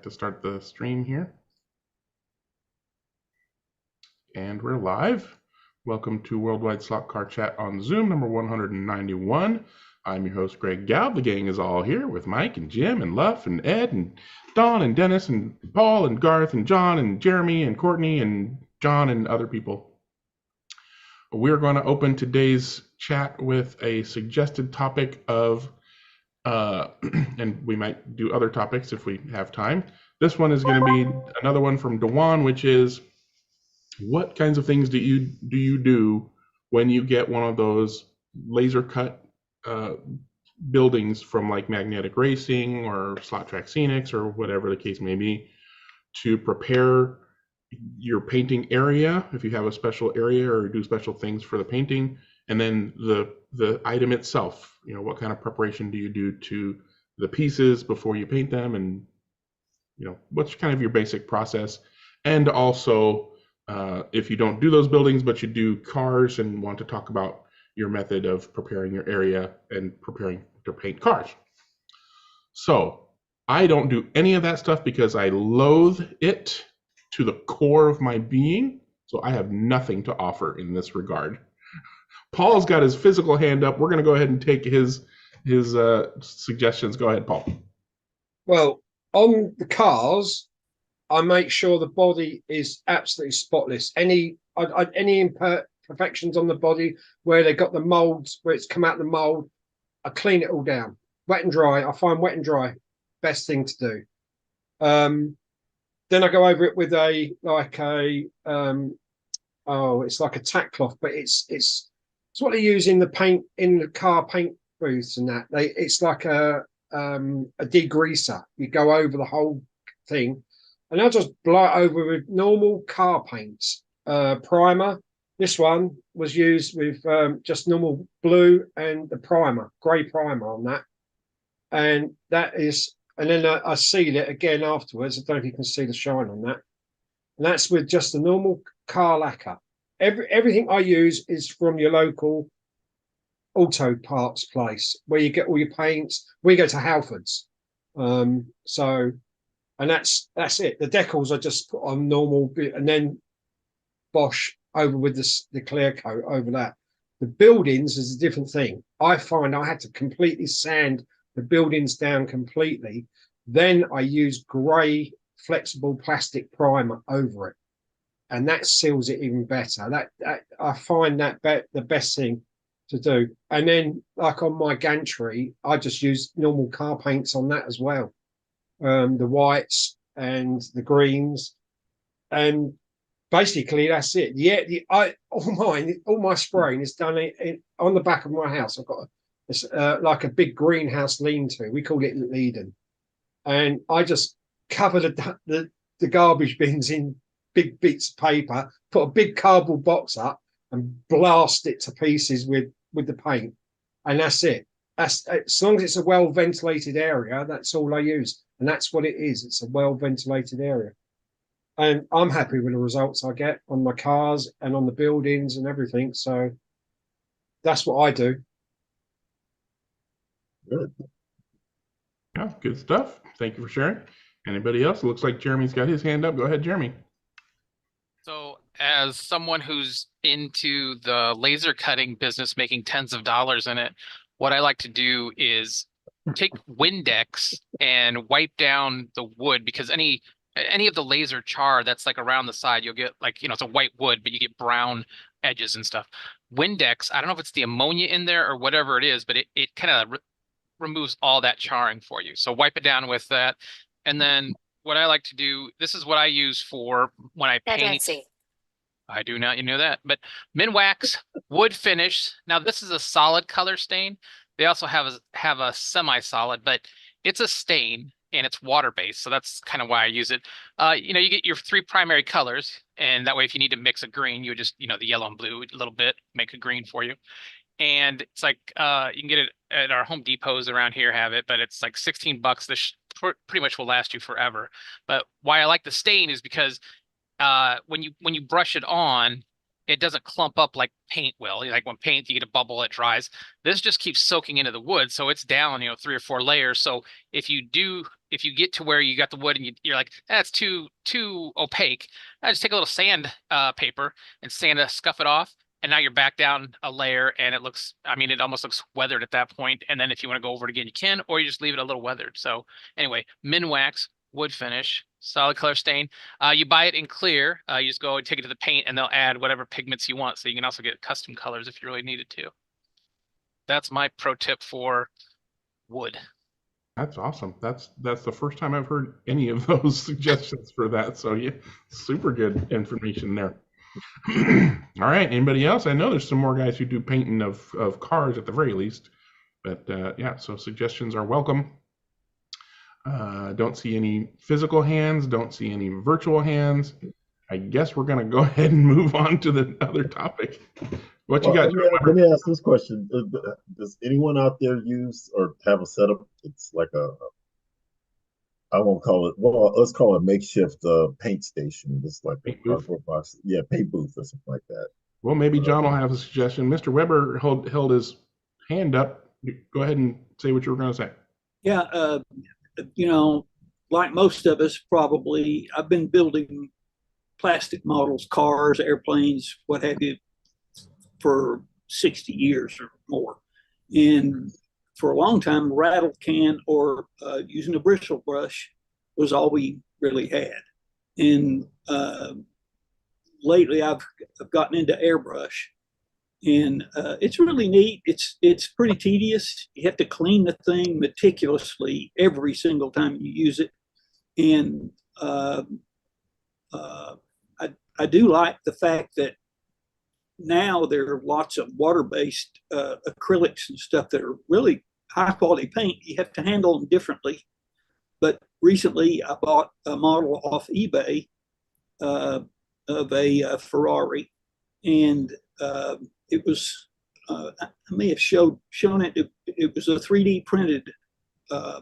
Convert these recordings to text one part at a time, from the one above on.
to start the stream here. And we're live. Welcome to Worldwide Slot Car Chat on Zoom, number 191. I'm your host, Greg Galb. The gang is all here with Mike and Jim and Luff and Ed and Don and Dennis and Paul and Garth and John and Jeremy and Courtney and John and other people. We're going to open today's chat with a suggested topic of, and we might do other topics if we have time. This one is going to be another one from Dewann, which is, what kinds of things do you do when you get one of those laser cut buildings from like Magnetic Racing or Slot Track Scenics or whatever the case may be to prepare your painting area, if you have a special area or do special things for the painting, and then the item itself, you know, what kind of preparation do you do to the pieces before you paint them, and you know, what's kind of your basic process. And also if you don't do those buildings but you do cars and want to talk about your method of preparing your area and preparing to paint cars. So I don't do any of that stuff because I loathe it to the core of my being. So I have nothing to offer in this regard. Paul's got his physical hand up. We're going to go ahead and take his suggestions. Go ahead, Paul. Well, on the cars, I make sure the body is absolutely spotless. Any imperfections on the body where they got the molds, where it's come out the mold, I clean it all down. Wet and dry. I find wet and dry best thing to do. Then I go over it with it's like a tack cloth, but it's what they use in the paint, in the car paint booths and that. It's like a degreaser. You go over the whole thing, and I just blow it over with normal car paints. Primer. This one was used with just normal blue and the primer, grey primer on that, and that is. And then I seal it again afterwards. I don't know if you can see the shine on that. And that's with just a normal car lacquer. Everything I use is from your local auto parts place where you get all your paints. We go to Halfords. And that's it. The decals I just put on normal, and then Bosch over with the clear coat over that. The buildings is a different thing. I find I had to completely sand the buildings down completely. Then I use grey flexible plastic primer over it, and that seals it even better. That I find that the best thing to do. And then like on my gantry, I just use normal car paints on that as well, the whites and the greens, and basically that's it. All my spraying is done on the back of my house. I've got it's like a big greenhouse lean-to. We call it Leiden. And I just cover the garbage bins in big bits of paper, put a big cardboard box up and blast it to pieces with the paint. And that's it. As long as it's a well-ventilated area, that's all I use. And that's what it is. It's a well-ventilated area. And I'm happy with the results I get on my cars and on the buildings and everything. So that's what I do. Good. Yeah, good stuff. Thank you for sharing. Anybody else? It looks like Jeremy's got his hand up. Go ahead, Jeremy. So as someone who's into the laser cutting business, making tens of dollars in it, what I like to do is take Windex and wipe down the wood, because any of the laser char that's like around the side, you'll get like, you know, it's a white wood, but you get brown edges and stuff. Windex, I don't know if it's the ammonia in there or whatever it is, but it kind of removes all that charring for you. So wipe it down with that. And then what I like to do, this is what I use for when I paint. I do not, you know that, but Minwax wood finish. Now this is a solid color stain. They also have a semi-solid, but it's a stain and it's water-based. So that's kind of why I use it. You know, you get your three primary colors, and that way if you need to mix a green, you just, you know, the yellow and blue a little bit, make a green for you. And it's like you can get it at our Home Depots around here, have it, but it's like 16 bucks. This pretty much will last you forever. But why I like the stain is because when you brush it on, it doesn't clump up like paint will. Like when paint, you get a bubble, it dries. This just keeps soaking into the wood, so it's down, 3 or 4 layers. So if you get to where you got the wood and you're like, that's too opaque, I just take a little sand paper and scuff it off, and now you're back down a layer, and it looks, I mean, it almost looks weathered at that point. And then if you want to go over it again, you can, or you just leave it a little weathered. So anyway, Minwax wood finish, solid color stain. You buy it in clear. You just go and take it to the paint, and they'll add whatever pigments you want. So you can also get custom colors if you really needed to. That's my pro tip for wood. That's awesome. That's the first time I've heard any of those suggestions for that. So yeah, super good information there. All right. Anybody else? I know there's some more guys who do painting of cars at the very least. But yeah, so suggestions are welcome. Don't see any physical hands. Don't see any virtual hands. I guess we're going to go ahead and move on to the other topic. What you got? Let me ask this question. Does anyone out there use or have a setup? It's like I won't call it, well, let's call it a makeshift paint station. It's like a cardboard box. Yeah, paint booth or something like that. Well, maybe John will have a suggestion. Mr. Weber held his hand up. Go ahead and say what you were going to say. Yeah, like most of us probably, I've been building plastic models, cars, airplanes, what have you, for 60 years or more. And for a long time, rattle can or using a bristle brush was all we really had. And lately I've gotten into airbrush, and it's really neat. It's pretty tedious. You have to clean the thing meticulously every single time you use it. And I do like the fact that now there are lots of water-based acrylics and stuff that are really high-quality paint. You have to handle them differently. But recently I bought a model off eBay of a Ferrari, and it was, I may have shown it. It was a 3D printed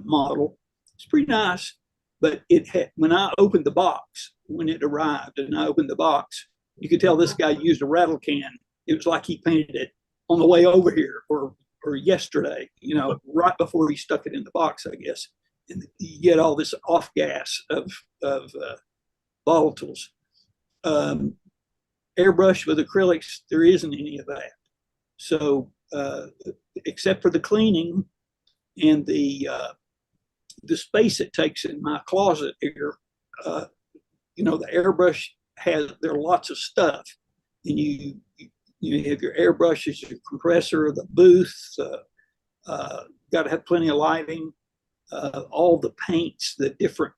model. It's pretty nice, but it had, when I opened the box, when it arrived and I opened the box, you could tell this guy used a rattle can. It was like he painted it on the way over here or yesterday, right before he stuck it in the box, I guess. And you get all this off gas of volatiles. Airbrush with acrylics, there isn't any of that. So except for the cleaning and the space it takes in my closet here, the airbrush there are lots of stuff, and you have your airbrushes, your compressor, the booth, got to have plenty of lighting, all the paints, the different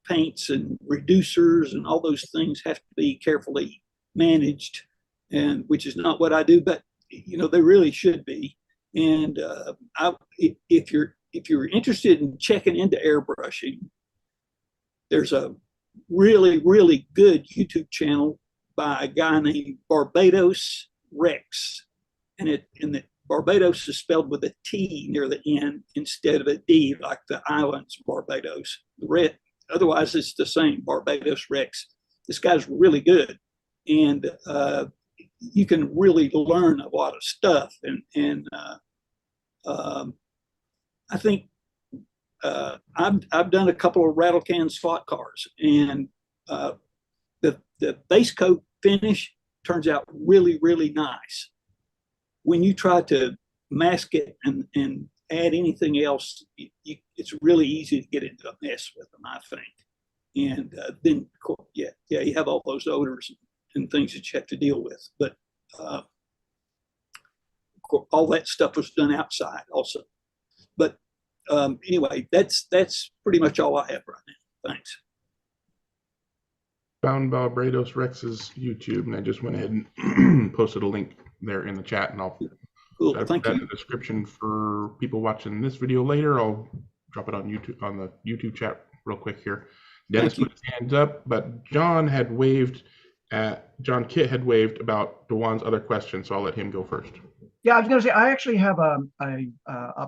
paints and reducers and all those things have to be carefully managed, and which is not what I do, but they really should be. And if you're interested in checking into airbrushing, there's a really, really good YouTube channel by a guy named Barbados Rex. And the Barbados is spelled with a T near the end instead of a D, like the islands Barbados. Otherwise, it's the same, Barbados Rex. This guy's really good. And you can really learn a lot of stuff. And I think I've done a couple of rattle can slot cars, and the base coat finish turns out really, really nice. When you try to mask it and add anything else, it's really easy to get into a mess with them, I think. And then, you have all those odors and things that you have to deal with. But all that stuff was done outside also. But anyway, that's pretty much all I have right now. Thanks. Found Barbados Rex's YouTube, and I just went ahead and posted a link there in the chat, and I'll put that in the description for people watching this video later. I'll drop it on YouTube, on the YouTube chat real quick here. Dennis put his hands up, but John Kitt had waved about Dewann's other question, so I'll let him go first. Yeah, I was going to say, I actually have a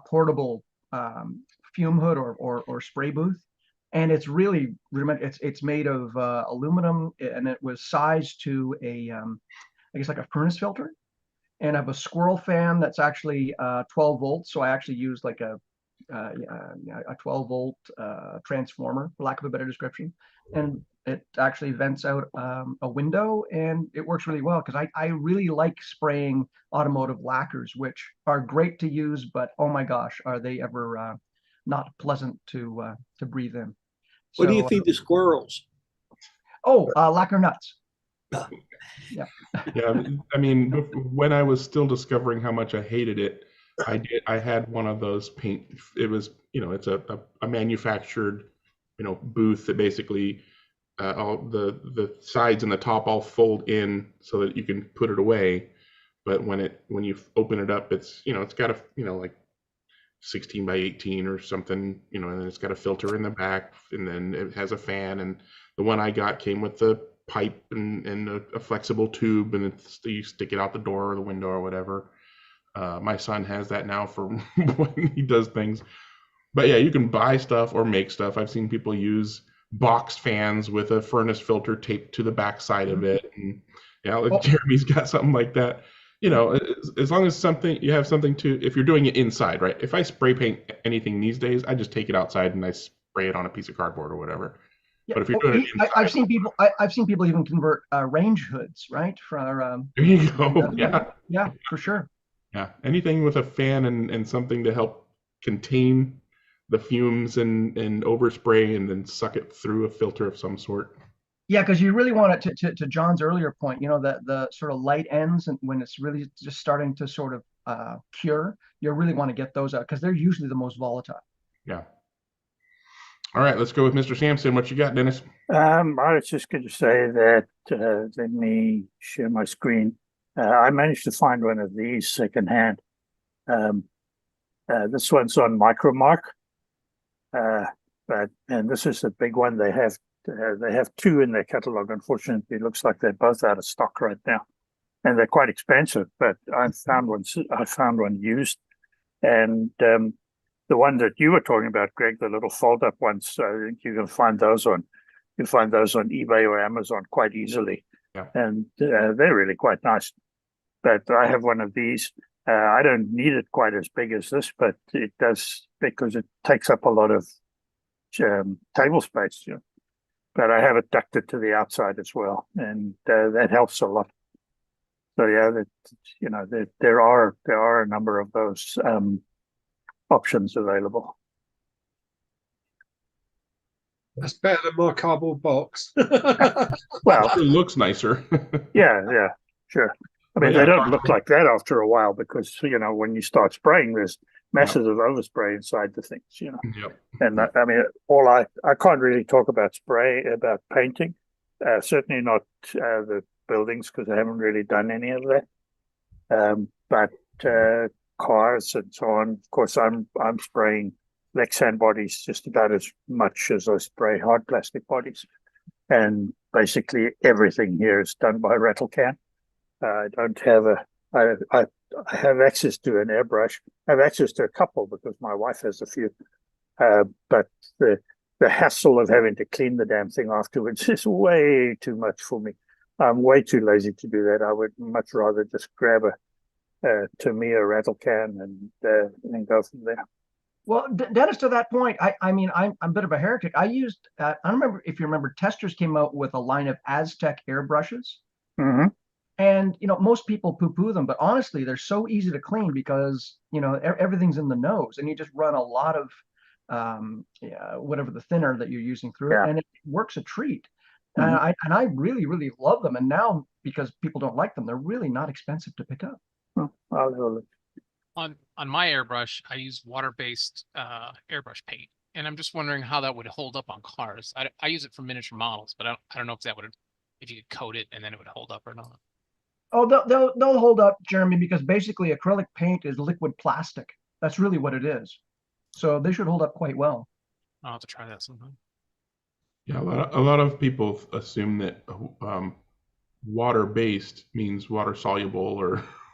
portable fume hood or spray booth, and it's really rudimentary. It's made of aluminum, and it was sized to guess like a furnace filter, and I have a squirrel fan that's actually 12 volts. So I actually use like a 12 volt transformer, for lack of a better description, and it actually vents out a window, and it works really well because I really like spraying automotive lacquers, which are great to use, but oh my gosh, are they ever not pleasant to breathe in. What do you So, feed the squirrels? lacquer nuts. Yeah. Yeah, I mean, when I was still discovering how much I hated it, I had one of those paint. It was, it's a manufactured, booth that basically all the sides and the top all fold in so that you can put it away. But when you open it up, it's it's got a like 16 by 18 or something, and then it's got a filter in the back, and then it has a fan. And the one I got came with the pipe and a flexible tube, and you stick it out the door or the window or whatever. My son has that now for when he does things. But yeah, you can buy stuff or make stuff. I've seen people use boxed fans with a furnace filter taped to the back side of it. And yeah, like Jeremy's got something like that. As long as you have something to, if you're doing it inside, right? If I spray paint anything these days, I just take it outside and I spray it on a piece of cardboard or whatever. Yeah. But if you're doing it inside, I've seen people even convert range hoods, right? There you go. Yeah, for sure. Yeah, anything with a fan and something to help contain the fumes and overspray and then suck it through a filter of some sort. Yeah, because you really want it to John's earlier point, the sort of light ends, and when it's really just starting to sort of cure, you really want to get those out because they're usually the most volatile. Yeah. All right, let's go with Mr. Sampson. What you got, Dennis? I was just going to say that, let me share my screen. I managed to find one of these secondhand. This one's on Micromark, and this is a big one. They have two in their catalog. Unfortunately, it looks like they're both out of stock right now, and they're quite expensive. But I found one used, and the one that you were talking about, Greg, the little fold-up ones. I think you can find those on eBay or Amazon quite easily. Yeah. And they're really quite nice. But I have one of these. I don't need it quite as big as this, but it does because it takes up a lot of table space. But I have it ducted to the outside as well, and that helps a lot. So yeah, there are a number of those options available. That's better than my cardboard box. Well, it looks nicer. yeah, sure. I mean, they don't look like that after a while because, when you start spraying, there's masses of overspray inside the things, Yep. And I mean, I can't really talk about painting, certainly not the buildings because I haven't really done any of that. But cars and so on, of course, I'm spraying Lexan bodies just about as much as I spray hard plastic bodies. And basically everything here is done by rattle can. I don't have I have access to an airbrush. I have access to a couple because my wife has a few. But the hassle of having to clean the damn thing afterwards is way too much for me. I'm way too lazy to do that. I would much rather just grab a Tamiya rattle can and go from there. Well, Dennis, to that point, I mean, I'm a bit of a heretic. I used, I don't remember if you remember, Testors came out with a line of Aztec airbrushes. Mm-hmm. And, most people poo-poo them, but honestly, they're so easy to clean because, everything's in the nose and you just run a lot of whatever the thinner that you're using through it, and it works a treat. Mm-hmm. And I really, really love them. And now, because people don't like them, they're really not expensive to pick up. On my airbrush, I use water-based airbrush paint, and I'm just wondering how that would hold up on cars. I use it for miniature models, but I don't know if you could coat it and then it would hold up or not. Oh, they'll hold up, Jeremy, because basically acrylic paint is liquid plastic. That's really what it is. So they should hold up quite well. I'll have to try that sometime. Yeah, a lot of people assume that water-based means water-soluble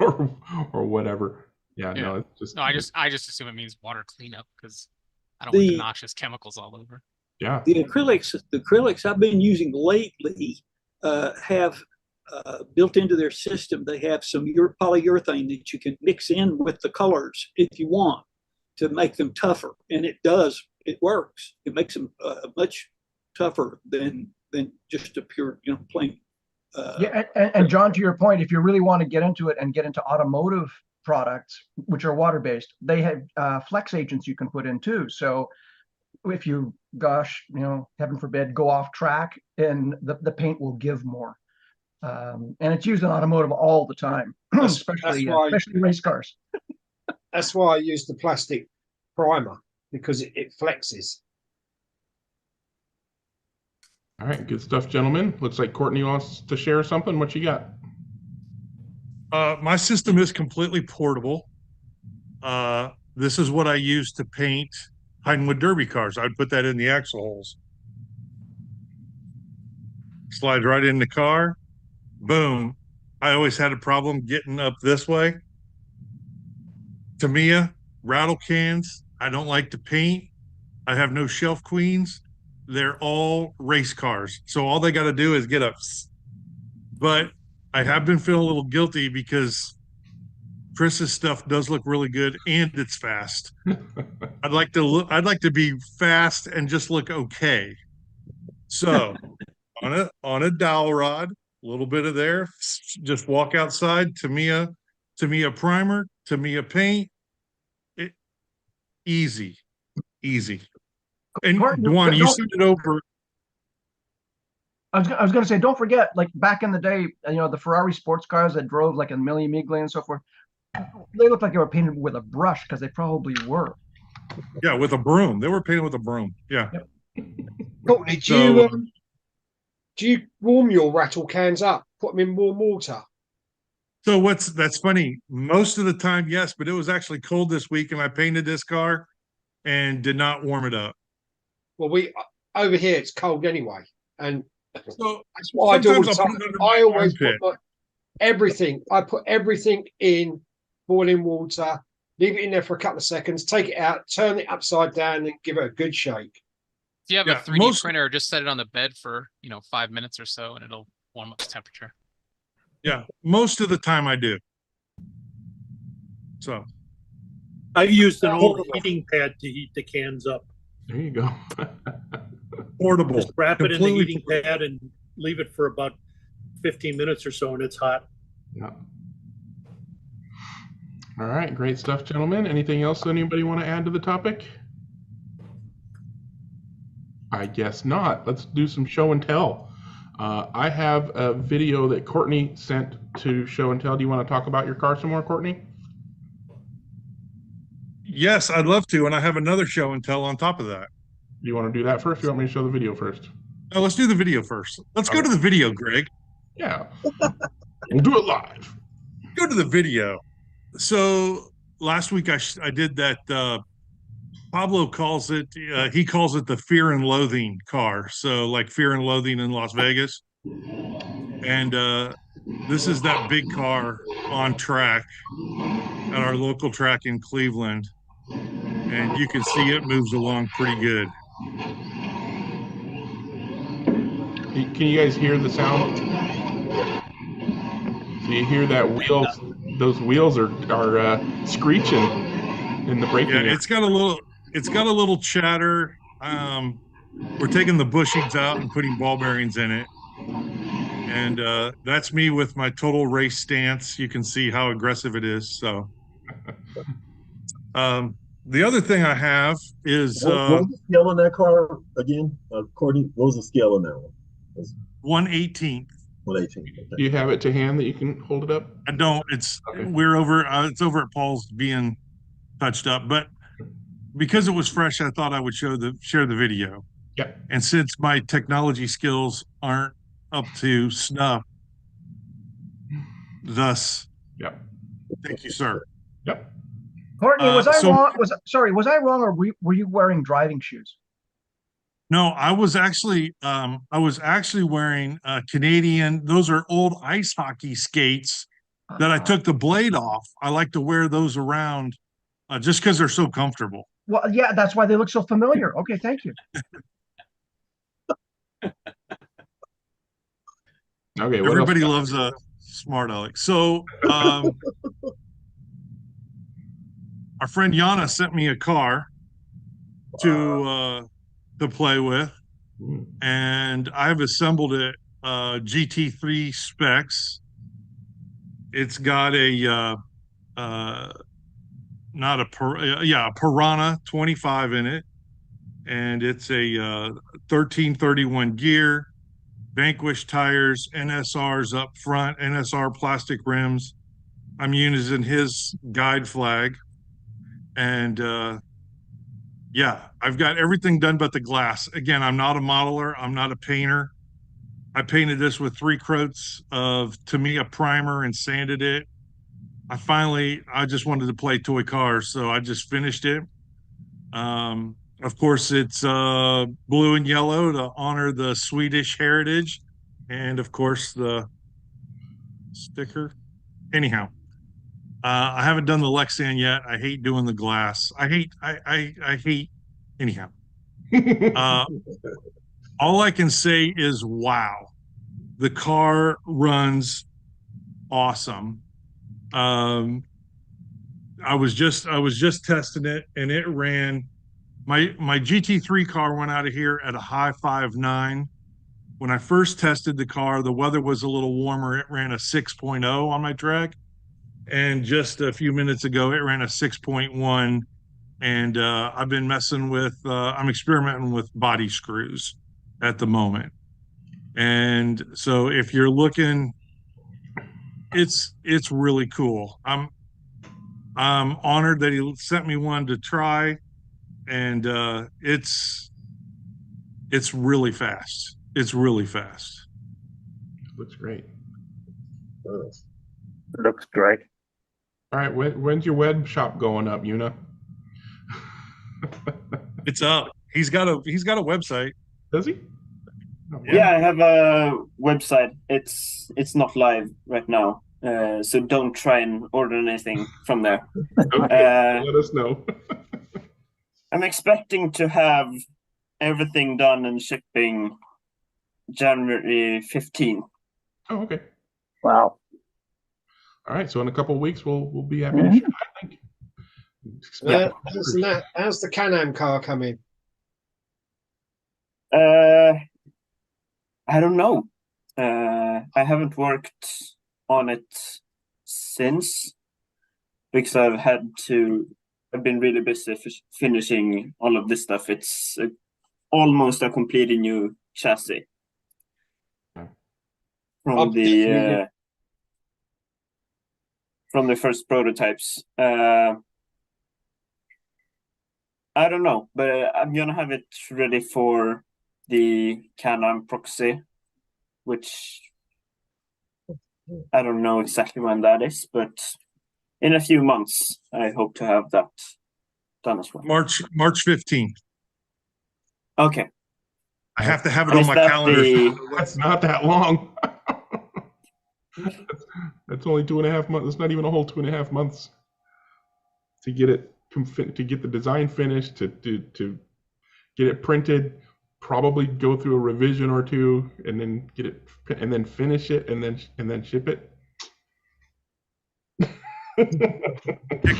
or whatever. Yeah, no, it's just I just assume it means water cleanup because I don't want noxious chemicals all over. Yeah, the acrylics I've been using lately have built into their system, they have some polyurethane that you can mix in with the colors if you want to make them tougher. And it does, it works. It makes them much tougher than just a pure, plain. Yeah, and John, to your point, if you really want to get into it and get into automotive products, which are water-based, they have flex agents you can put in too. So if you, gosh, heaven forbid, go off track, and the paint will give more. And it's used in automotive all the time, especially race cars. That's why I use the plastic primer, because it flexes. All right, good stuff, gentlemen. Looks like Courtney wants to share something. What you got? My system is completely portable. This is what I use to paint Pinewood Derby cars. I would put that in the axle holes. Slides right in the car. Boom. I always had a problem getting up this way. Tamiya, rattle cans. I don't like to paint. I have no shelf queens. They're all race cars. So all they got to do is get up. But I have been feeling a little guilty because Chris's stuff does look really good and it's fast. I'd like to be fast and just look okay. So on a dowel rod, a little bit of there, just walk outside, Tamiya primer, Tamiya paint. Easy. And Dewann, you sent it over. I was going to say, don't forget, like back in the day, the Ferrari sports cars that drove like a Mille Miglia and so forth, they looked like they were painted with a brush, because they probably were. Yeah, with a broom. They were painted with a broom. Yeah. Yep. Courtney, do you warm your rattle cans up? Put them in warm water? So that's funny. Most of the time, yes, but it was actually cold this week, and I painted this car and did not warm it up. Well, over here it's cold anyway, and so that's what I do all the time. I always put everything. I put everything in boiling water, leave it in there for a couple of seconds, take it out, turn it upside down, and give it a good shake. If you have a 3D printer, just set it on the bed for 5 minutes or so, and it'll warm up the temperature. Yeah, most of the time I do. So I used an old heating pad to heat the cans up. There you go. Portable. Just wrap it in the heating pad and leave it for about 15 minutes or so, and it's hot. Yeah. All right, great stuff, gentlemen. Anything else anybody want to add to the topic? I guess not. Let's do some show and tell. I have a video that Courtney sent to show and tell. Do you want to talk about your car some more, Courtney? Yes, I'd love to, and I have another show and tell on top of that. Do you want to do that first? Or do you want me to show the video first? No, let's do the video first. Let's go to the video, Greg. Yeah. We'll do it live. Go to the video. So last week I did that. Pablo calls it, he calls it the Fear and Loathing car. So like Fear and Loathing in Las Vegas. And this is that big car on track at our local track in Cleveland. And you can see it moves along pretty good. Can you guys hear the sound? So you hear that wheels, those wheels are screeching in the braking. Yeah, it's got a little chatter. We're taking the bushings out and putting ball bearings in it. And that's me with my total race stance. You can see how aggressive it is. So the other thing I have is what was the scale on that car again? Courtney, what was the scale on that one? 1/18. 1/18. Okay. Do you have it to hand that you can hold it up? I don't. It's okay. It's over at Paul's being touched up, but because it was fresh, I thought I would share the video. Yeah. And since my technology skills aren't up to snuff, thus, yeah. Thank you, sir. Yep. Courtney, was I wrong? Was I wrong, or were you wearing driving shoes? No, I was actually wearing Canadian. Those are old ice hockey skates that I took the blade off. I like to wear those around just because they're so comfortable. Well, yeah, that's why they look so familiar. Okay, thank you. Okay, what Everybody else? loves a smart aleck. So our friend Yana sent me a car to play with, and I've assembled it GT3 specs. It's got a not a a Piranha 25 in it, and it's a 1331 gear, Vanquish tires, NSRs up front, NSR plastic rims. I'm using his guide flag, and yeah, I've got everything done but the glass. Again, I'm not a modeler, I'm not a painter. I painted this with 3 coats of Tamiya primer and sanded it. I just wanted to play toy cars, so I just finished it. Of course, it's blue and yellow to honor the Swedish heritage, and of course the sticker. Anyhow, I haven't done the Lexan yet. I hate doing the glass. I hate. Anyhow, all I can say is wow, the car runs awesome. I was just testing it, and it ran. My GT3 car went out of here at a high 5.9. When I first tested the car, the weather was a little warmer. It ran a 6.0 on my track, and just a few minutes ago, it ran a 6.1. And I've been messing with. I'm experimenting with body screws at the moment, and so if you're looking, it's really cool. I'm honored that he sent me one to try, and it's really fast. It's really fast. Looks great. Looks great. All right, when's your web shop going up, Una? It's up. He's got a website. Does he? Oh, Yeah, I have a website. It's not live right now, so don't try and order anything from there. Okay, let us know. I'm expecting to have everything done and shipping January 15th. Oh, okay. Wow. All right, so in a couple of weeks we'll be happy to ship, I think. How's the Can-Am car coming? I don't know. I haven't worked on it since because I've been really busy finishing all of this stuff. It's almost a completely new chassis from the first prototypes. I don't know, but I'm gonna have it ready for the Can-Am proxy, which I don't know exactly when that is, but in a few months, I hope to have that done as well. March 15th. Okay. I have to have it on my calendar. That's not that long. That's only 2.5 months. It's not even a whole 2.5 months to get it to get the design finished, to get it printed, probably go through a revision or two, and then get it, and then finish it, and then ship it.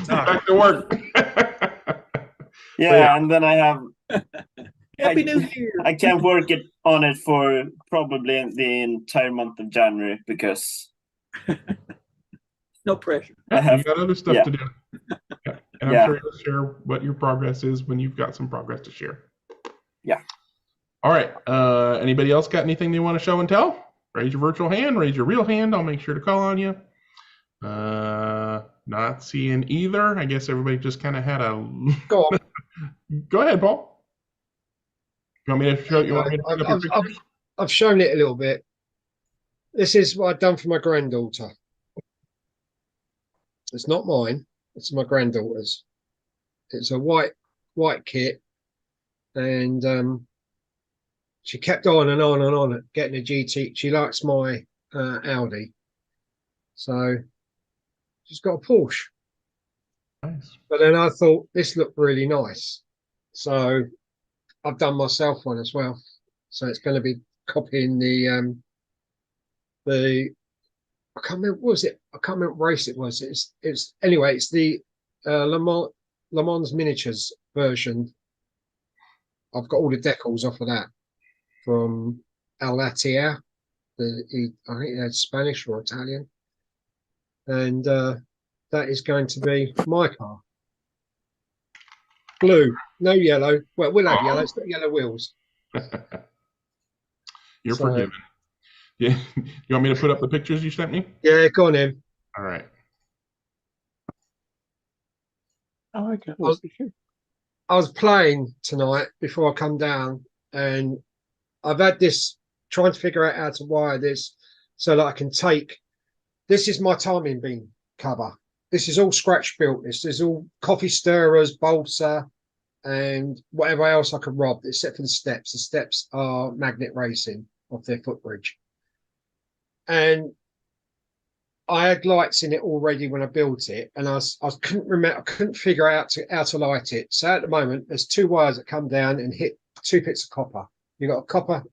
Back to work. Yeah, and then I have Happy New Year. I can't work on it for probably the entire month of January because no pressure. You got other stuff to do. Yeah. And I'm sure you'll share what your progress is when you've got some progress to share. Yeah. All right. Anybody else got anything they want to show and tell? Raise your virtual hand. Raise your real hand. I'll make sure to call on you. Not seeing either. I guess everybody just kind of had a. Go on. Go ahead, Paul. You want me to show you? I've shown it a little bit. This is what I've done for my granddaughter. It's not mine. It's my granddaughter's. It's a white kit, and she kept on and on and on getting a GT. She likes my Audi, so she's got a Porsche. Nice. But then I thought this looked really nice, so I've done myself one as well. So it's going to be copying the I can't remember, what was it? I can't remember what race it was. It's anyway, it's the Le Mans miniatures version. I've got all the decals off of that from Alatia. I think that's Spanish or Italian. And that is going to be my car. Blue, no yellow. Well, we'll have yellow. It's got yellow wheels. You're forgiven. Yeah. You want me to put up the pictures you sent me? Yeah, go on in. All right. Oh, okay. I was playing tonight before I come down, and I've had this trying to figure out how to wire this so that I can take. This is my timing beam cover. This is all scratch built. This is all coffee stirrers, balsa, and whatever else I could rob, except for the steps. The steps are magnet racing off their footbridge. And I had lights in it already when I built it, and I couldn't remember. I couldn't figure out how to light it. So at the moment, there's two wires that come down and hit 2 bits of copper. You've got a copper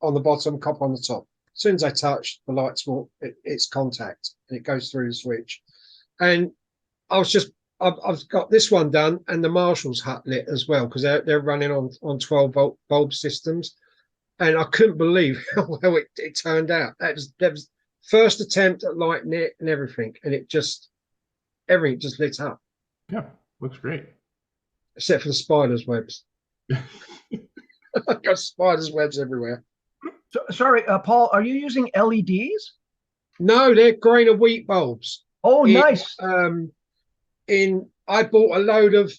on the bottom, copper on the top. As soon as they touch, the lights will it's contact and it goes through the switch. And I've got this one done and the Marshall's hut lit as well because they're running on 12-volt bulb systems. And I couldn't believe how well it turned out. That was first attempt at lighting it and everything, and everything just lit up. Yeah, looks great. Except for the spiders' webs. I've got spiders' webs everywhere. So, sorry, Paul, are you using LEDs? No, they're grain of wheat bulbs. Oh, nice. I bought a load of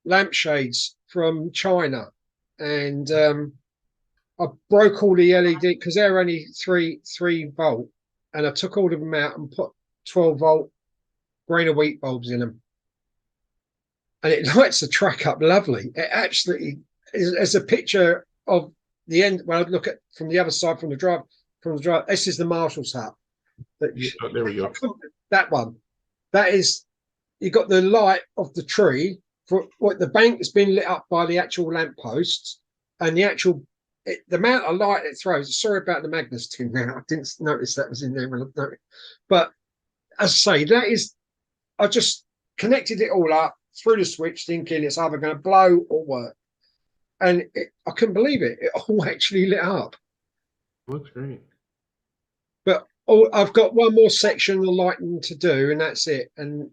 lampshades from China, and I broke all the LED because they're only 3 volt, and I took all of them out and put 12-volt grain of wheat bulbs in them, and it lights the track up lovely. It absolutely is a picture of the end. When I look at from the other side from the drive, this is the Marshall's hut. There we go. That one. That is, you got the light of the tree. For what the bank has been lit up by the actual lamp posts, and the actual. The amount of light it throws. Sorry about the Magnus tin now. I didn't notice that was in there when I noticed. But as I say, that is, I just connected it all up through the switch, thinking it's either going to blow or work. And I couldn't believe it. It all actually lit up. Looks great. But I've got one more section of lighting to do, and that's it. And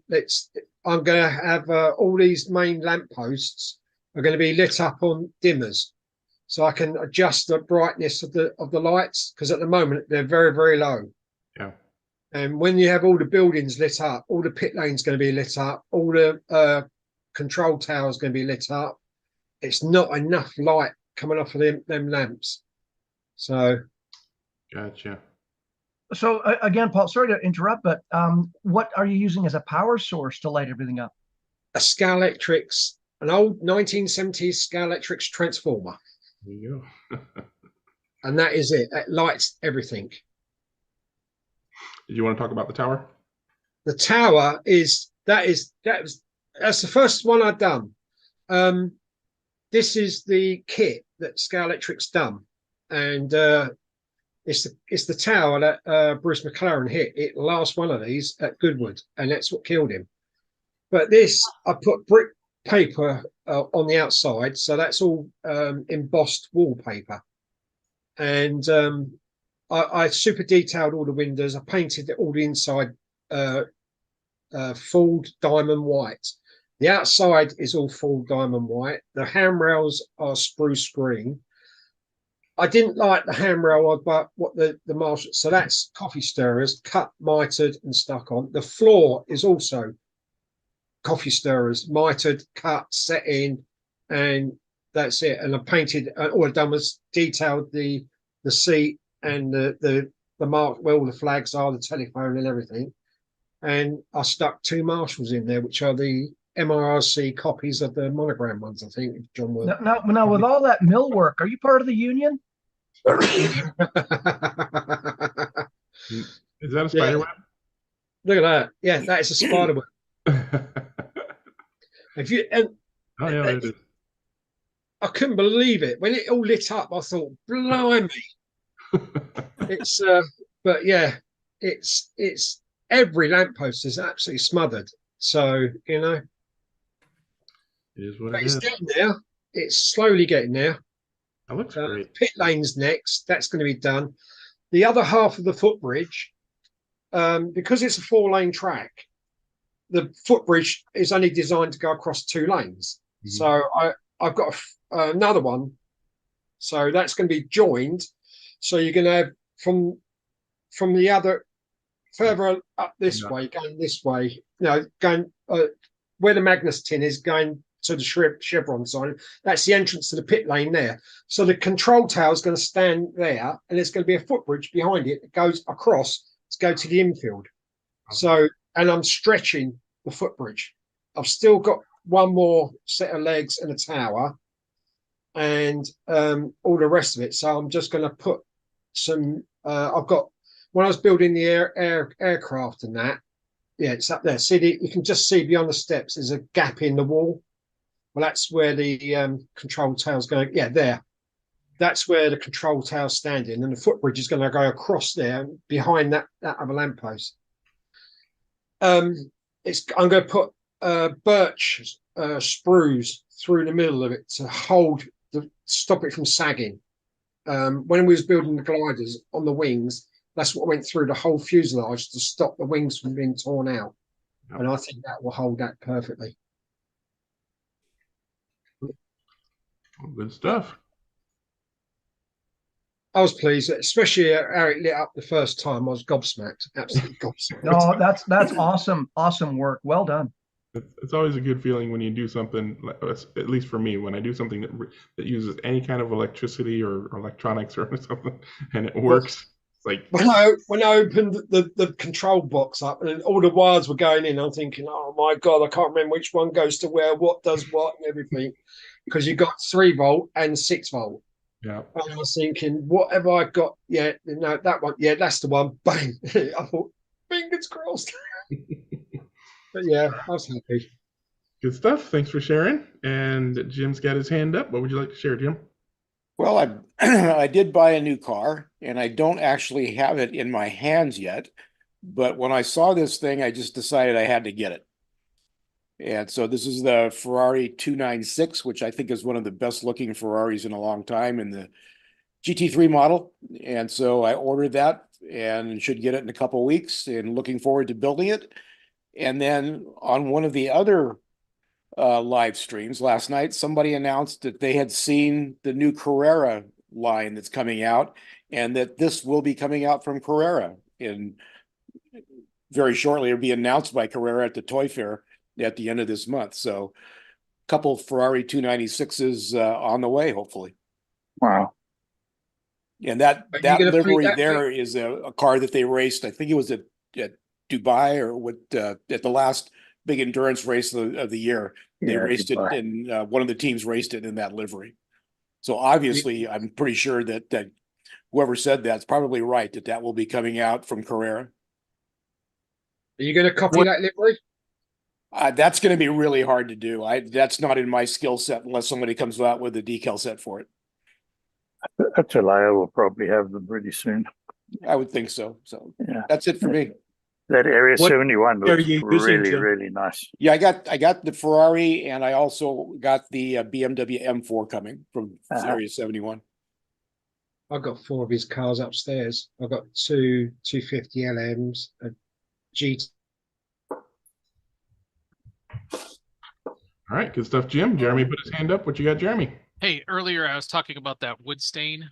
I'm going to have all these main lamp posts are going to be lit up on dimmers. So I can adjust the brightness of the lights because at the moment they're very, very low. Yeah. And when you have all the buildings lit up, all the pit lanes going to be lit up, all the control towers going to be lit up. It's not enough light coming off of them lamps. So. Gotcha. So again, Paul, sorry to interrupt, but what are you using as a power source to light everything up? A Scalextric, an old 1970s Scalextric transformer. There you go. And that is it. It lights everything. Did you want to talk about the tower? The tower that's the first one I've done. This is the kit that Scalextric's done, and it's the tower that Bruce McLaren hit. It last one of these at Goodwood, and that's what killed him. But this, I put brick paper on the outside, so that's all embossed wallpaper, and I super detailed all the windows. I painted all the inside full diamond white. The outside is all full diamond white. The handrails are spruce green. I didn't like the handrail, but what the Marshall. So that's coffee stirrers, cut, mitered, and stuck on. The floor is also coffee stirrers, mitered, cut, set in, and that's it. And I painted. All I've done was detailed the seat and the mark where all the flags are, the telephone and everything. And I stuck 2 Marshalls in there, which are the MRRC copies of the monogram ones, I think. John will. Now, with all that mill work, are you part of the union? Is that a spider web? Look at that. Yeah, that is a spider web. Oh yeah, it is. I couldn't believe it when it all lit up. I thought, blimey, it's but yeah, it's every lamppost is absolutely smothered. So you know, It is what but it it's is. getting there. It's slowly getting there. That looks great. Pit lane's next. That's going to be done. The other half of the footbridge, because it's a 4-lane track, the footbridge is only designed to go across 2 lanes. Mhm. So I've got another one. So that's going to be joined. So you're going to have from the other further up this Yeah. way, going this way, going where the Magnus tin is going to the chevron sign. That's the entrance to the pit lane there. So the control tower is going to stand there, and there's going to be a footbridge behind it that goes across to go to the infield. So, and I'm stretching the footbridge. I've still got one more set of legs and a tower, and all the rest of it. So I'm just going to put some. I've got when I was building the aircraft and that. Yeah, it's up there. See, you can just see beyond the steps. There's a gap in the wall. Well, that's where the control tower's going. Yeah, there. That's where the control tower's standing, and the footbridge is going to go across there behind that other lamppost. I'm going to put birch sprues through the middle of it to stop it from sagging. When we was building the gliders on the wings, that's what went through the whole fuselage to stop the wings from being torn out. Yep. And I think that will hold that perfectly. Good stuff. I was pleased, especially how it lit up the first time. I was gobsmacked, absolutely gobsmacked. No, that's awesome. Awesome work. Well done. It's always a good feeling when you do something, at least for me, when I do something that uses any kind of electricity or electronics or something, and it works. It's like when I opened the control box up and all the wires were going in, I'm thinking, oh my God, I can't remember which one goes to where, what does what, and everything, because you got 3 volt and 6 volt. Yeah. And I was thinking, what have I got? Yeah, no, that one. Yeah, that's the one. Bang! I thought, fingers crossed. But yeah, I was happy. Good stuff. Thanks for sharing. And Jim's got his hand up. What would you like to share, Jim? Well, I did buy a new car, and I don't actually have it in my hands yet. But when I saw this thing, I just decided I had to get it. And so this is the Ferrari 296, which I think is one of the best looking Ferraris in a long time, in the GT3 model. And so I ordered that and should get it in a couple of weeks, and looking forward to building it. And then on one of the other live streams last night, somebody announced that they had seen the new Carrera line that's coming out, and that this will be coming out from Carrera in very shortly. It'll be announced by Carrera at the Toy Fair at the end of this month. So a couple Ferrari 296s on the way, hopefully. Wow. And that livery there is a car that they raced. I think it was at Dubai or at the last big endurance race of the year. They raced Dubai. It, and one of the teams raced it in that livery. So obviously, I'm pretty sure that whoever said that's probably right, that will be coming out from Carrera. Are you going to copy that livery? That's going to be really hard to do. That's not in my skill set unless somebody comes out with a decal set for it. Atalaya will probably have them pretty soon. I would think so. So yeah, that's it for me. That Area 71 looks really, Jim? really nice. Yeah, I got the Ferrari, and I also got the BMW M4 coming from Area 71. I've got 4 of his cars upstairs. I've got 2 250 LMs, a GT. All right, good stuff, Jim. Jeremy put his hand up. What you got, Jeremy? Hey, earlier I was talking about that wood stain.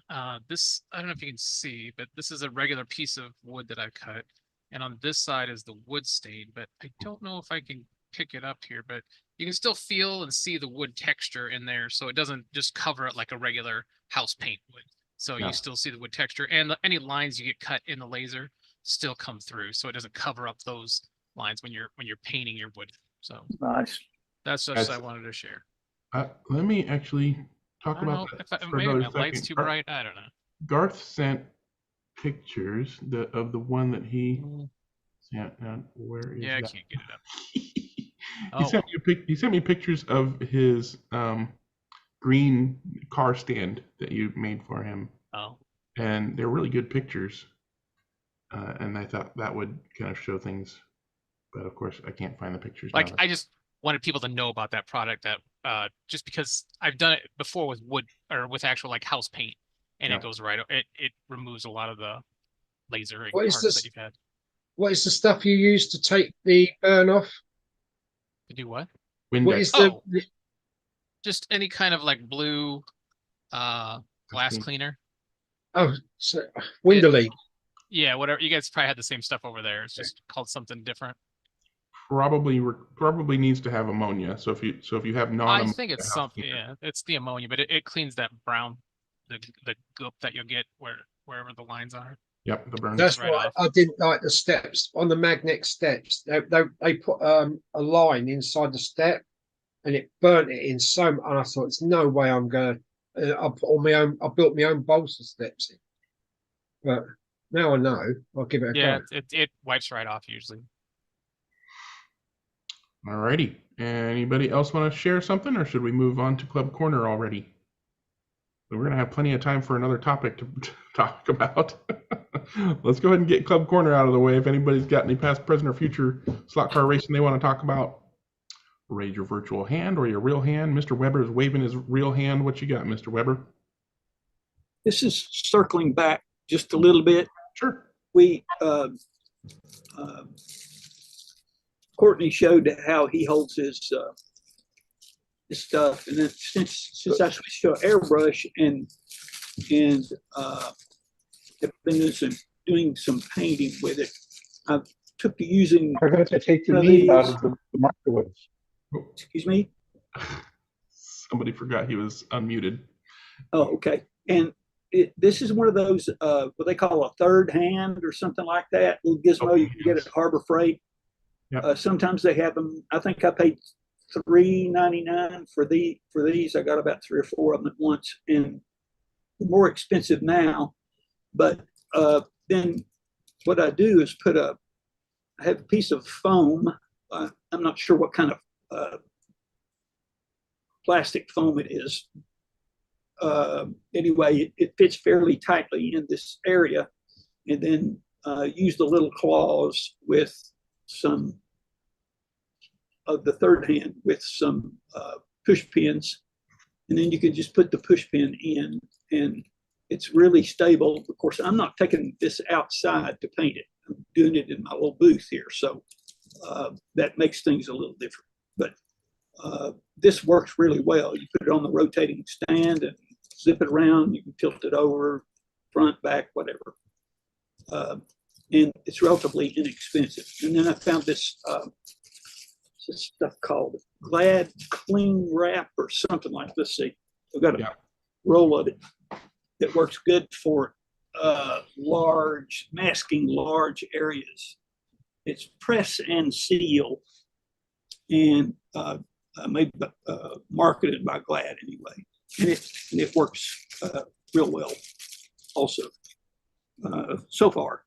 This, I don't know if you can see, but this is a regular piece of wood that I cut. And on this side is the wood stain, but I don't know if I can pick it up here, but you can still feel and see the wood texture in there. So it doesn't just cover it like a regular house paint would. So you still see the wood texture, and any lines you get cut in the laser still come through. So it doesn't cover up those lines when you're painting your wood. So nice. That's just I wanted to share. Let me actually talk about that. Maybe my light's too bright. I don't know. Garth sent pictures of the one that he sent. Where is that? I can't get it up. He sent me pictures of his green car stand that you made for him. Oh. And they're really good pictures. and I thought that would kind of show things. But of course, I can't find the pictures Like, now. I just wanted people to know about that product, that just because I've done it before with wood or with actual like house paint, and Yeah. it goes right. It removes a lot of the lasering What is parts this? that you've had. What is the stuff you use to take the burn off? To do what? What is Windex. the? Just any kind of like blue glass clean. cleaner. Oh, so Winderly. Yeah, whatever. You guys probably had the same stuff over there. It's just called something different. Probably needs to have ammonia. So if you have non, I think it's something. Yeah, it's the ammonia, but it cleans that brown, the goop that you'll get wherever the lines are. Yep, the burn. That's right why off. I didn't like the steps on the magnet steps. They put a line inside the step, and it burnt it in so. And I thought, there's no way I'm gonna. I put all my own. I built my own balsa steps in, but now I know. I'll give it a Yeah, go. it wipes right off usually. Alrighty. Anybody else want to share something, or should we move on to Club Corner already? We're going to have plenty of time for another topic to talk about. Let's go ahead and get Club Corner out of the way. If anybody's got any past, present, or future slot car racing they want to talk about, raise your virtual hand or your real hand. Mr. Weber is waving his real hand. What you got, Mr. Weber? This is circling back just a little bit. Sure. We Courtney showed how he holds his stuff, and then since I switched to airbrush and have been doing some painting with it, I took to using. I'm going to take the meat out of the microwave. Excuse me. Somebody forgot he was unmuted. Oh, okay. And this is one of those what they call a third hand or something like that. Little gizmo you can get at Harbor Freight. Yep. Sometimes they have them. I think I paid $3.99 for these. I got about 3 or 4 of them at once, and more expensive now. But then what I do is I have a piece of foam. I'm not sure what kind of plastic foam it is. Anyway, it fits fairly tightly in this area, and then use the little claws with some of the third hand with some push pins, and then you can just put the push pin in, and it's really stable. Of course, I'm not taking this outside to paint it. I'm doing it in my little booth here, so that makes things a little different. But this works really well. You put it on the rotating stand and zip it around. You can tilt it over, front, back, whatever. And it's relatively inexpensive. And then I found this stuff called Glad Cling Wrap or something like this. See, I've got a roll of it that works good for masking large areas. It's press and seal, and maybe marketed by Glad anyway, and it works real well. Also, so far,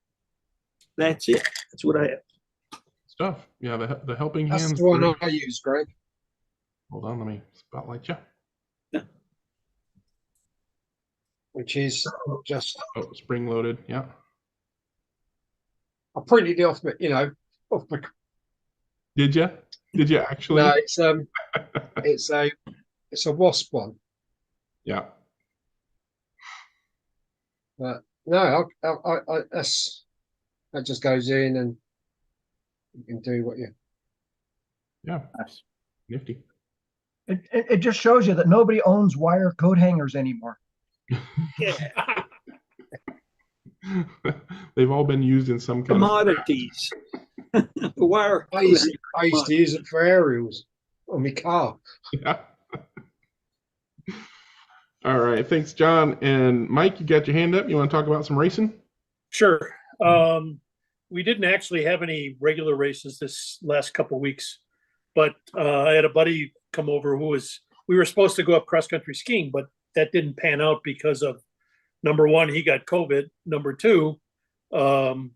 that's it. That's what I have. Stuff. Yeah, the helping hands. That's the one I use, Greg. Hold on, let me spotlight you. Yeah. Which is just spring loaded. Yeah. I printed it off, off my. Did you? Did you actually? No, it's a wasp one. Yeah. But no, I that just goes in and you can do what you. Yeah. Nice. Nifty. It just shows you that nobody owns wire coat hangers anymore. Yeah. They've all been used in some kind commodities. The wire. I used to use it for aerials on my car. Yeah. All right. Thanks, John. And Mike, you got your hand up. You want to talk about some racing? Sure. We didn't actually have any regular races this last couple of weeks, but I had a buddy come over we were supposed to go up cross country skiing, but that didn't pan out because of, number one, he got COVID. Number two, the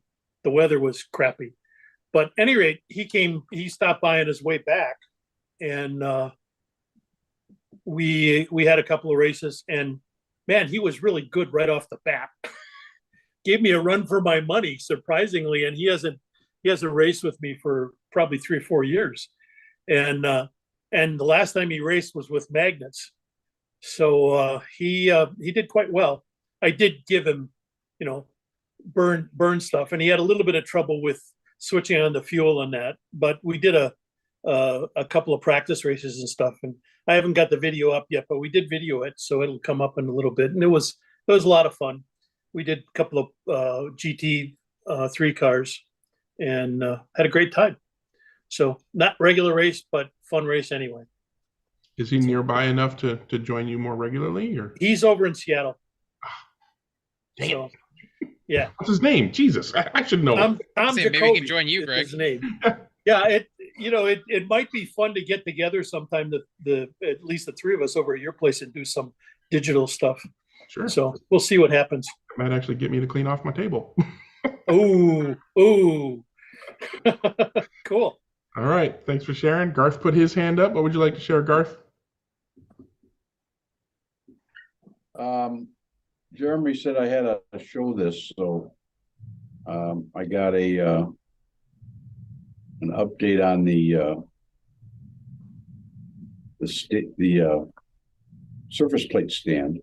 weather was crappy. But at any rate, he stopped by on his way back, and we had a couple of races, and man, he was really good right off the bat. gave me a run for my money, surprisingly. And he hasn't raced with me for probably 3 or 4 years. And the last time he raced was with magnets. So he did quite well. I did give him, burn stuff, and he had a little bit of trouble with switching on the fuel and that. But we did a couple of practice races and stuff, and I haven't got the video up yet, but we did video it, so it'll come up in a little bit. And it was a lot of fun. We did a couple of GT 3 cars and had a great time. So not regular race, but fun race anyway. Is he nearby enough to join you more regularly, or he's over in Seattle? Damn. So, yeah. What's his name? Jesus, I should know. I'm Maybe Jacoby, we can join you, Greg. his name. Yeah, it might be fun to get together sometime. At least the 3 of us over at your place and do some digital stuff. Sure. So we'll see what happens. It might actually get me to clean off my table. Ooh. Cool. All right. Thanks for sharing. Garth put his hand up. What would you like to share, Garth? Jeremy said I had to show this, so I got an update on the surface plate stand.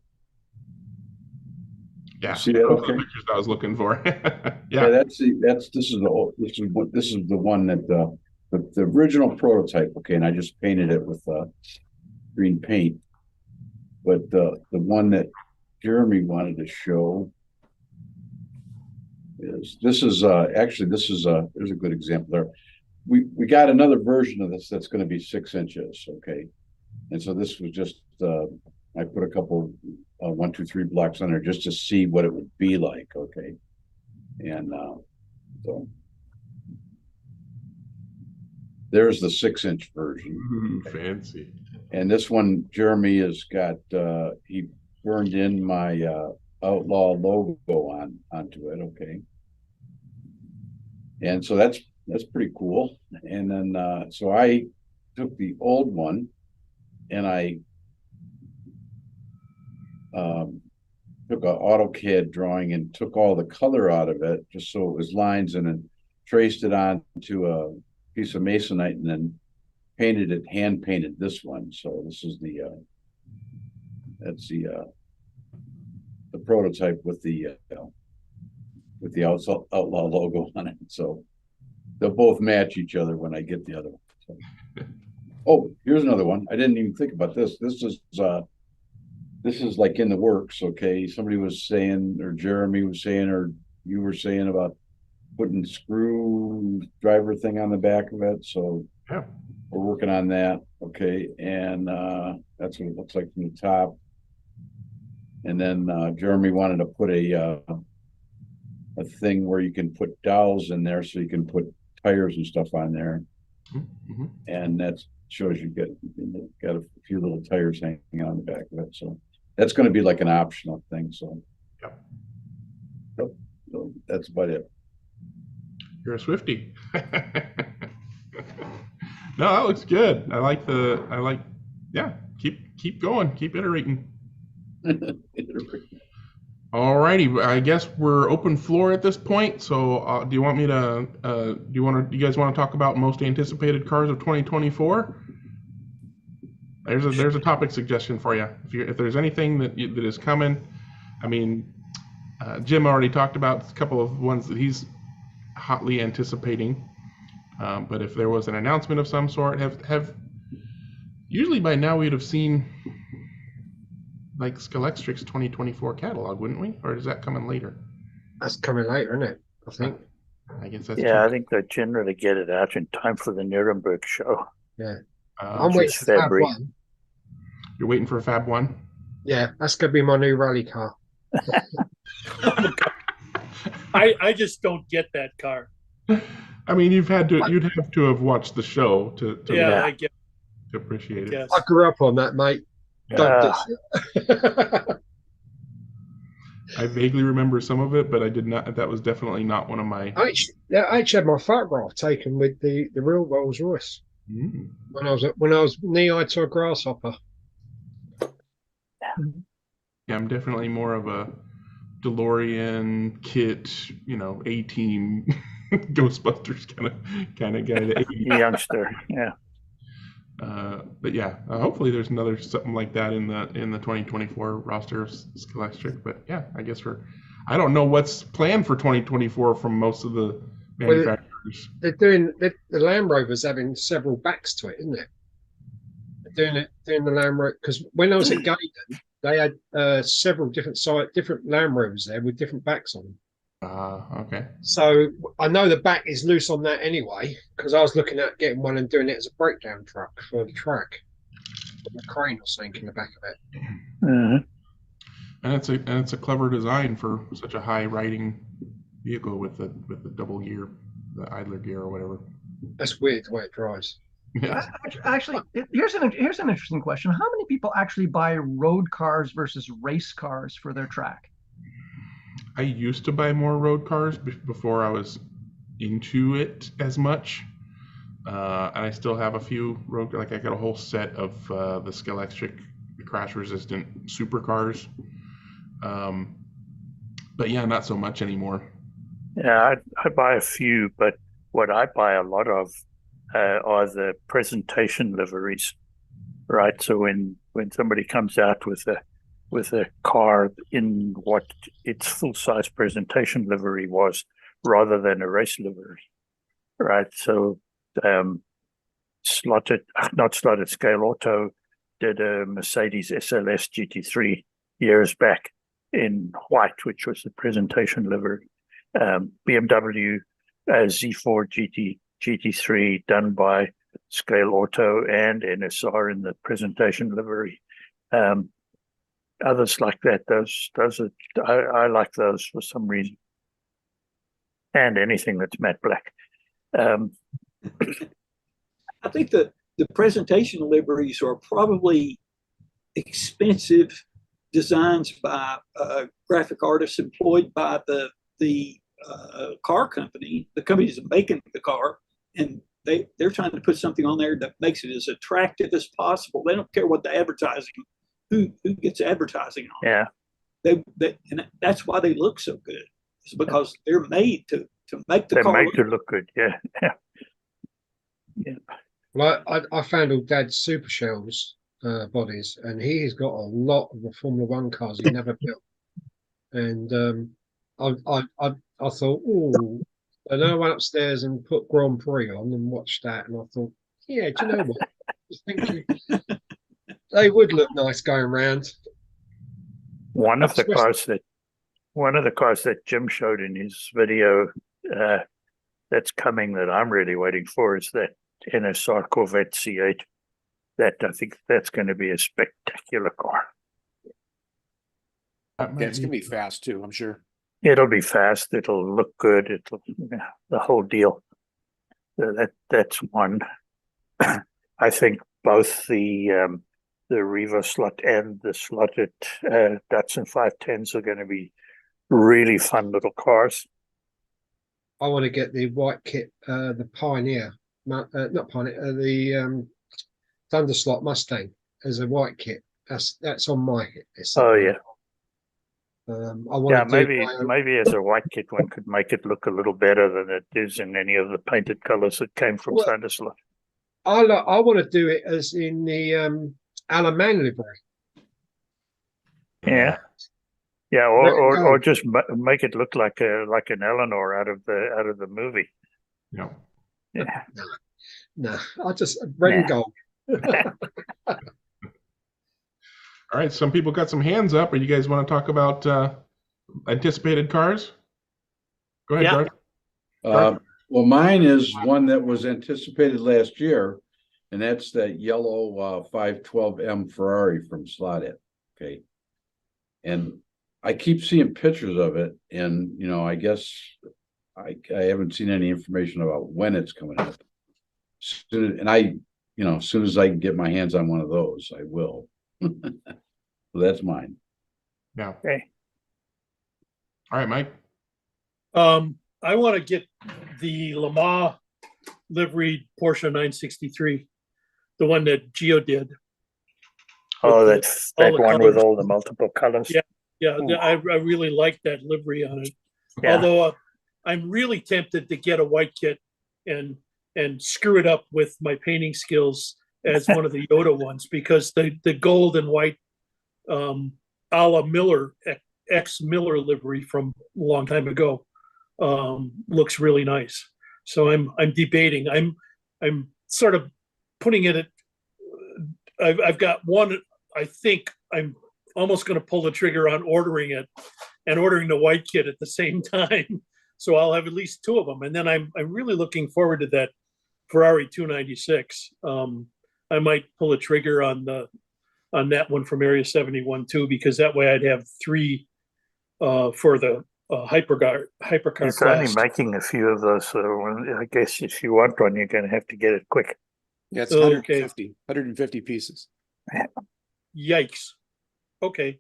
Yeah, see that? Those are Okay. the pictures I was looking for. Yeah, this is the one that the original prototype. Okay, and I just painted it with green paint. But the one that Jeremy wanted to show is there's a good example there. We got another version of this that's going to be 6 inches. Okay, and so this was just I put a couple 1, 2, 3 blocks on there just to see what it would be like. Okay, and so there's the 6-inch version. Fancy. And this one, Jeremy has got he burned in my Outlaw logo onto it. Okay, and so that's pretty cool. And then so I took the old one and I took an AutoCAD drawing and took all the color out of it just so it was lines, and then traced it onto a piece of masonite and then painted it, hand painted this one. So this is that's the prototype with the Outlaw logo on it. So they'll both match each other when I get the other one. So. Oh, here's another one. I didn't even think about this. This is like in the works. Okay, somebody was saying, or Jeremy was saying, or you were saying about putting screwdriver thing on the back of it. So yeah, we're working on that. Okay, and that's what it looks like from the top. And then Jeremy wanted to put a thing where you can put dowels in there, so you can put tires and stuff on there. Mm-hmm. And that shows you got a few little tires hanging on the back of it. So that's going to be like an optional thing. So, yep. So that's about it. You're a Swiftie. No, that looks good. Yeah, keep going, keep iterating. All righty, I guess we're open floor at this point. So do you guys want to talk about most anticipated cars of 2024? There's a topic suggestion for you. If there's anything that is coming, I mean, Jim already talked about a couple of ones that he's hotly anticipating. But if there was an announcement of some sort, usually by now we'd have seen like Scalextric's 2024 catalog, wouldn't we? Or is that coming later? That's coming later, isn't it? I think. I guess that's yeah. true. I think they generally get it out in time for the Nuremberg show. Yeah, I'm waiting for Fab February. 1. You're waiting for a Fab 1? Yeah, that's gonna be my new rally car. I just don't get that car. I mean, you'd have to have watched the show to Yeah, I get. to appreciate it. Yes. I grew up on that, mate. Don't diss it. I vaguely remember some of it, but I did not. That was definitely not one of my. I actually had my photograph taken with the real Rolls Royce when I was knee-high to a grasshopper. Yeah, I'm definitely more of a DeLorean, Kit, A-Team, Ghostbusters kind of guy. The 80s. Youngster, yeah. But yeah, hopefully there's another something like that in the 2024 roster of Scholastic. But yeah, I guess I don't know what's planned for 2024 from most of the manufacturers. They're doing the Land Rover's having several backs to it, isn't it? They're doing the Land Rover, because when I was at Gaydon, they had several different Land Rovers there with different backs on them. Okay. So I know the back is loose on that anyway, because I was looking at getting one and doing it as a breakdown truck for the track, with a crane or something in the back of it. Mm-hmm. And it's a clever design for such a high riding vehicle with the double gear, the idler gear or whatever. That's weird the way it drives. Yeah. Actually, here's an interesting question. How many people actually buy road cars versus race cars for their track? I used to buy more road cars before I was into it as much. And I still have a few road, like I got a whole set of the Scholastic crash resistant supercars. But yeah, not so much anymore. Yeah, I buy a few, but what I buy a lot of are the presentation liveries, right? So when somebody comes out with a car in what its full-size presentation livery was, rather than a race livery, right? So not slotted, Scale Auto did a Mercedes SLS GT3 years back in white, which was the presentation livery. BMW Z4 GT3 done by Scale Auto and NSR in the presentation livery. Others like that, those are, I like those for some reason. And anything that's matte black. I think the presentation liveries are probably expensive designs by graphic artists employed by the car company, the company that's making the car, and they're trying to put something on there that makes it as attractive as possible. They don't care what the advertising, who gets advertising on. Yeah. And that's why they look so good. It's because they're made to make the car. They're made to look good. Yeah. Yeah. Well, I found all Dad's Super Shells bodies, and he's got a lot of the Formula One cars he never built. And I thought, oh, and then I went upstairs and put Grand Prix on and watched that, and I thought, yeah, do you know what? Just thinking, they would look nice going around. One of the cars that Jim showed in his video that's coming that I'm really waiting for is that NSR Corvette C8. That I think that's going to be a spectacular car. Yeah, it's gonna be fast too, I'm sure. It'll be fast. It'll look good. It'll the whole deal. That's one. I think both the Revo slot and the slotted Datsun 510s are going to be really fun little cars. I want to get the white kit, the Pioneer, not Pioneer, the Thunderslot Mustang as a white kit. That's on my hit list. Oh yeah. I want to maybe as a white kit one could make it look a little better than it is in any of the painted colors that came from Thunderslot. I want to do it as in the Alan Mann livery. Yeah, yeah, or just make it look like an Eleanor out of the movie. No. Yeah. No, I just red and gold. All right, some people got some hands up. Or you guys want to talk about anticipated cars? Go ahead, Garth. Well, mine is one that was anticipated last year, and that's that yellow 512M Ferrari from Slotted. Okay. And I keep seeing pictures of it, and, I guess I haven't seen any information about when it's coming up. And as soon as I can get my hands on one of those, I will. So that's mine. Yeah. Okay. All right, Mike. I want to get the Lamar liveried Porsche 963, the one that Gio did. Oh, that's that one with all the multiple colors. Yeah, Yeah, I really like that livery on it. Yeah. Although I'm really tempted to get a white kit and screw it up with my painting skills as one of the Yoda ones, because the gold and white a la Miller, ex Miller livery from a long time ago looks really nice. So I'm debating. I'm sort of putting it at. I've got one. I think I'm almost going to pull the trigger on ordering it and ordering the white kit at the same time. So I'll have at least two of them, and then I'm really looking forward to that Ferrari 296. I might pull a trigger on that one from Area 71 too, because that way I'd have three for the hypercar It's class. only making a few of those, so I guess if you want one, you're going to have to get it quick. Yeah, it's Okay. 150 pieces. Yikes. Okay.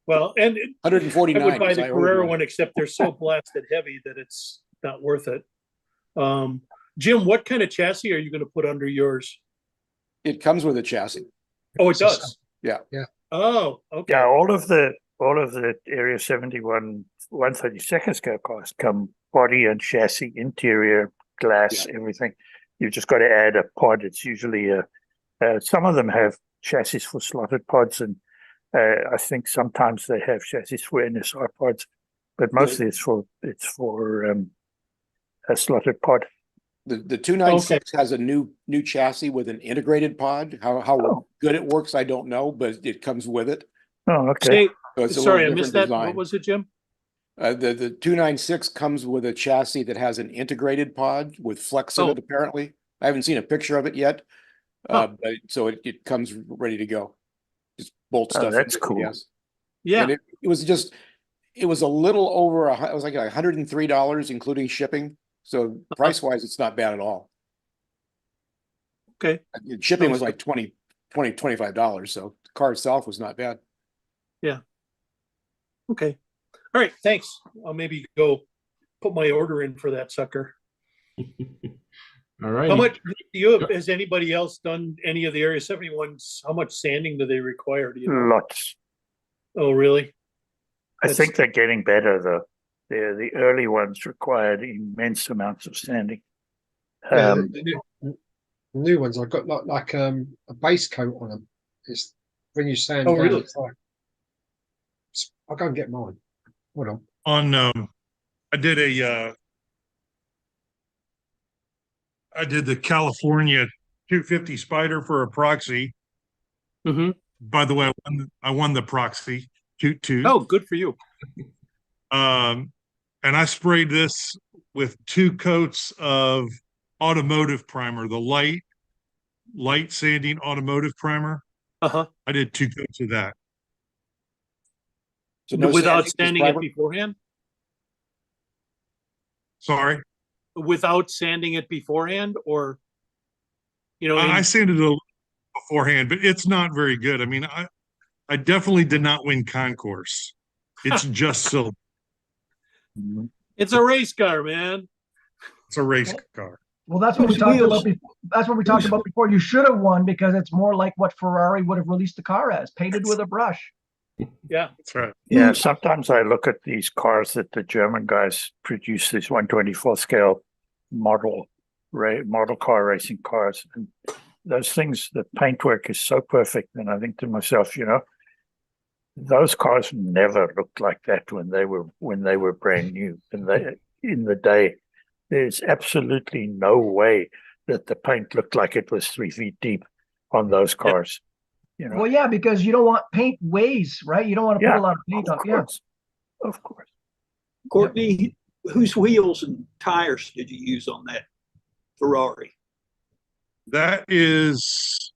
Well, and 149. I would buy the I ordered Carrera one. one, except they're so blasted heavy that it's not worth it. Jim, what kind of chassis are you going to put under yours? It comes with a chassis. Oh, it does. Yeah. Oh, okay. Yeah, all of the Area 71 132nd scale cars come body and chassis, interior, glass, everything. You've just got to add a pod. It's usually some of them have chassis for slotted pods, and I think sometimes they have chassis for NSR pods, but mostly it's for a slotted pod. The 296 has a new chassis with an integrated pod. How good it works, I don't know, but it comes with it. Oh, okay. Sorry, I missed that. Design. What was it, Jim? The 296 comes with a chassis that has an integrated pod with flex in it, apparently. I haven't seen a picture of it yet, but so it comes ready to go. Just bolt stuff. That's cool. Yes. Yeah. And it was a little over, it was like $103, including shipping. So price-wise, it's not bad at all. Okay. Shipping was like $25, so the car itself was not bad. Yeah. Okay. All right, thanks. I'll maybe go put my order in for that sucker. All right. How much has anybody else done any of the Area 71s? How much sanding do they require? Do you know? Lots. Oh, really? I think they're getting better though. The early ones required immense amounts of sanding. The new ones, I've got like a base coat on them. It's when you sand down, really? it's like, I'll go and get mine. Hold on. I did the California 250 Spider for a proxy. Mm-hmm. By the way, I won the proxy. Toot toot. Oh, good for you. And I sprayed this with 2 coats of automotive primer, the light sanding automotive primer. I did 2 coats of that. So no without sanding it beforehand? Sorry? Without sanding it beforehand, or I sanded it a little beforehand, but it's not very good. I mean, I definitely did not win concourse. It's just silver. It's a race car, man. It's a race car. Well, that's what we talked about. That's what we talked about before. You should have won because it's more like what Ferrari would have released the car as, painted with a brush. Yeah, that's right. Yeah, sometimes I look at these cars that the German guys produce, these 124 scale model car racing cars, and those things, the paintwork is so perfect. And I think to myself, those cars never looked like that when they were brand new. And in the day, there's absolutely no way that the paint looked like it was 3 feet deep on those cars. Well, yeah, because you don't want paint weighs, right? You don't want to put a lot of paint on. Yeah, of course. Courtney, whose wheels and tires did you use on that Ferrari? That is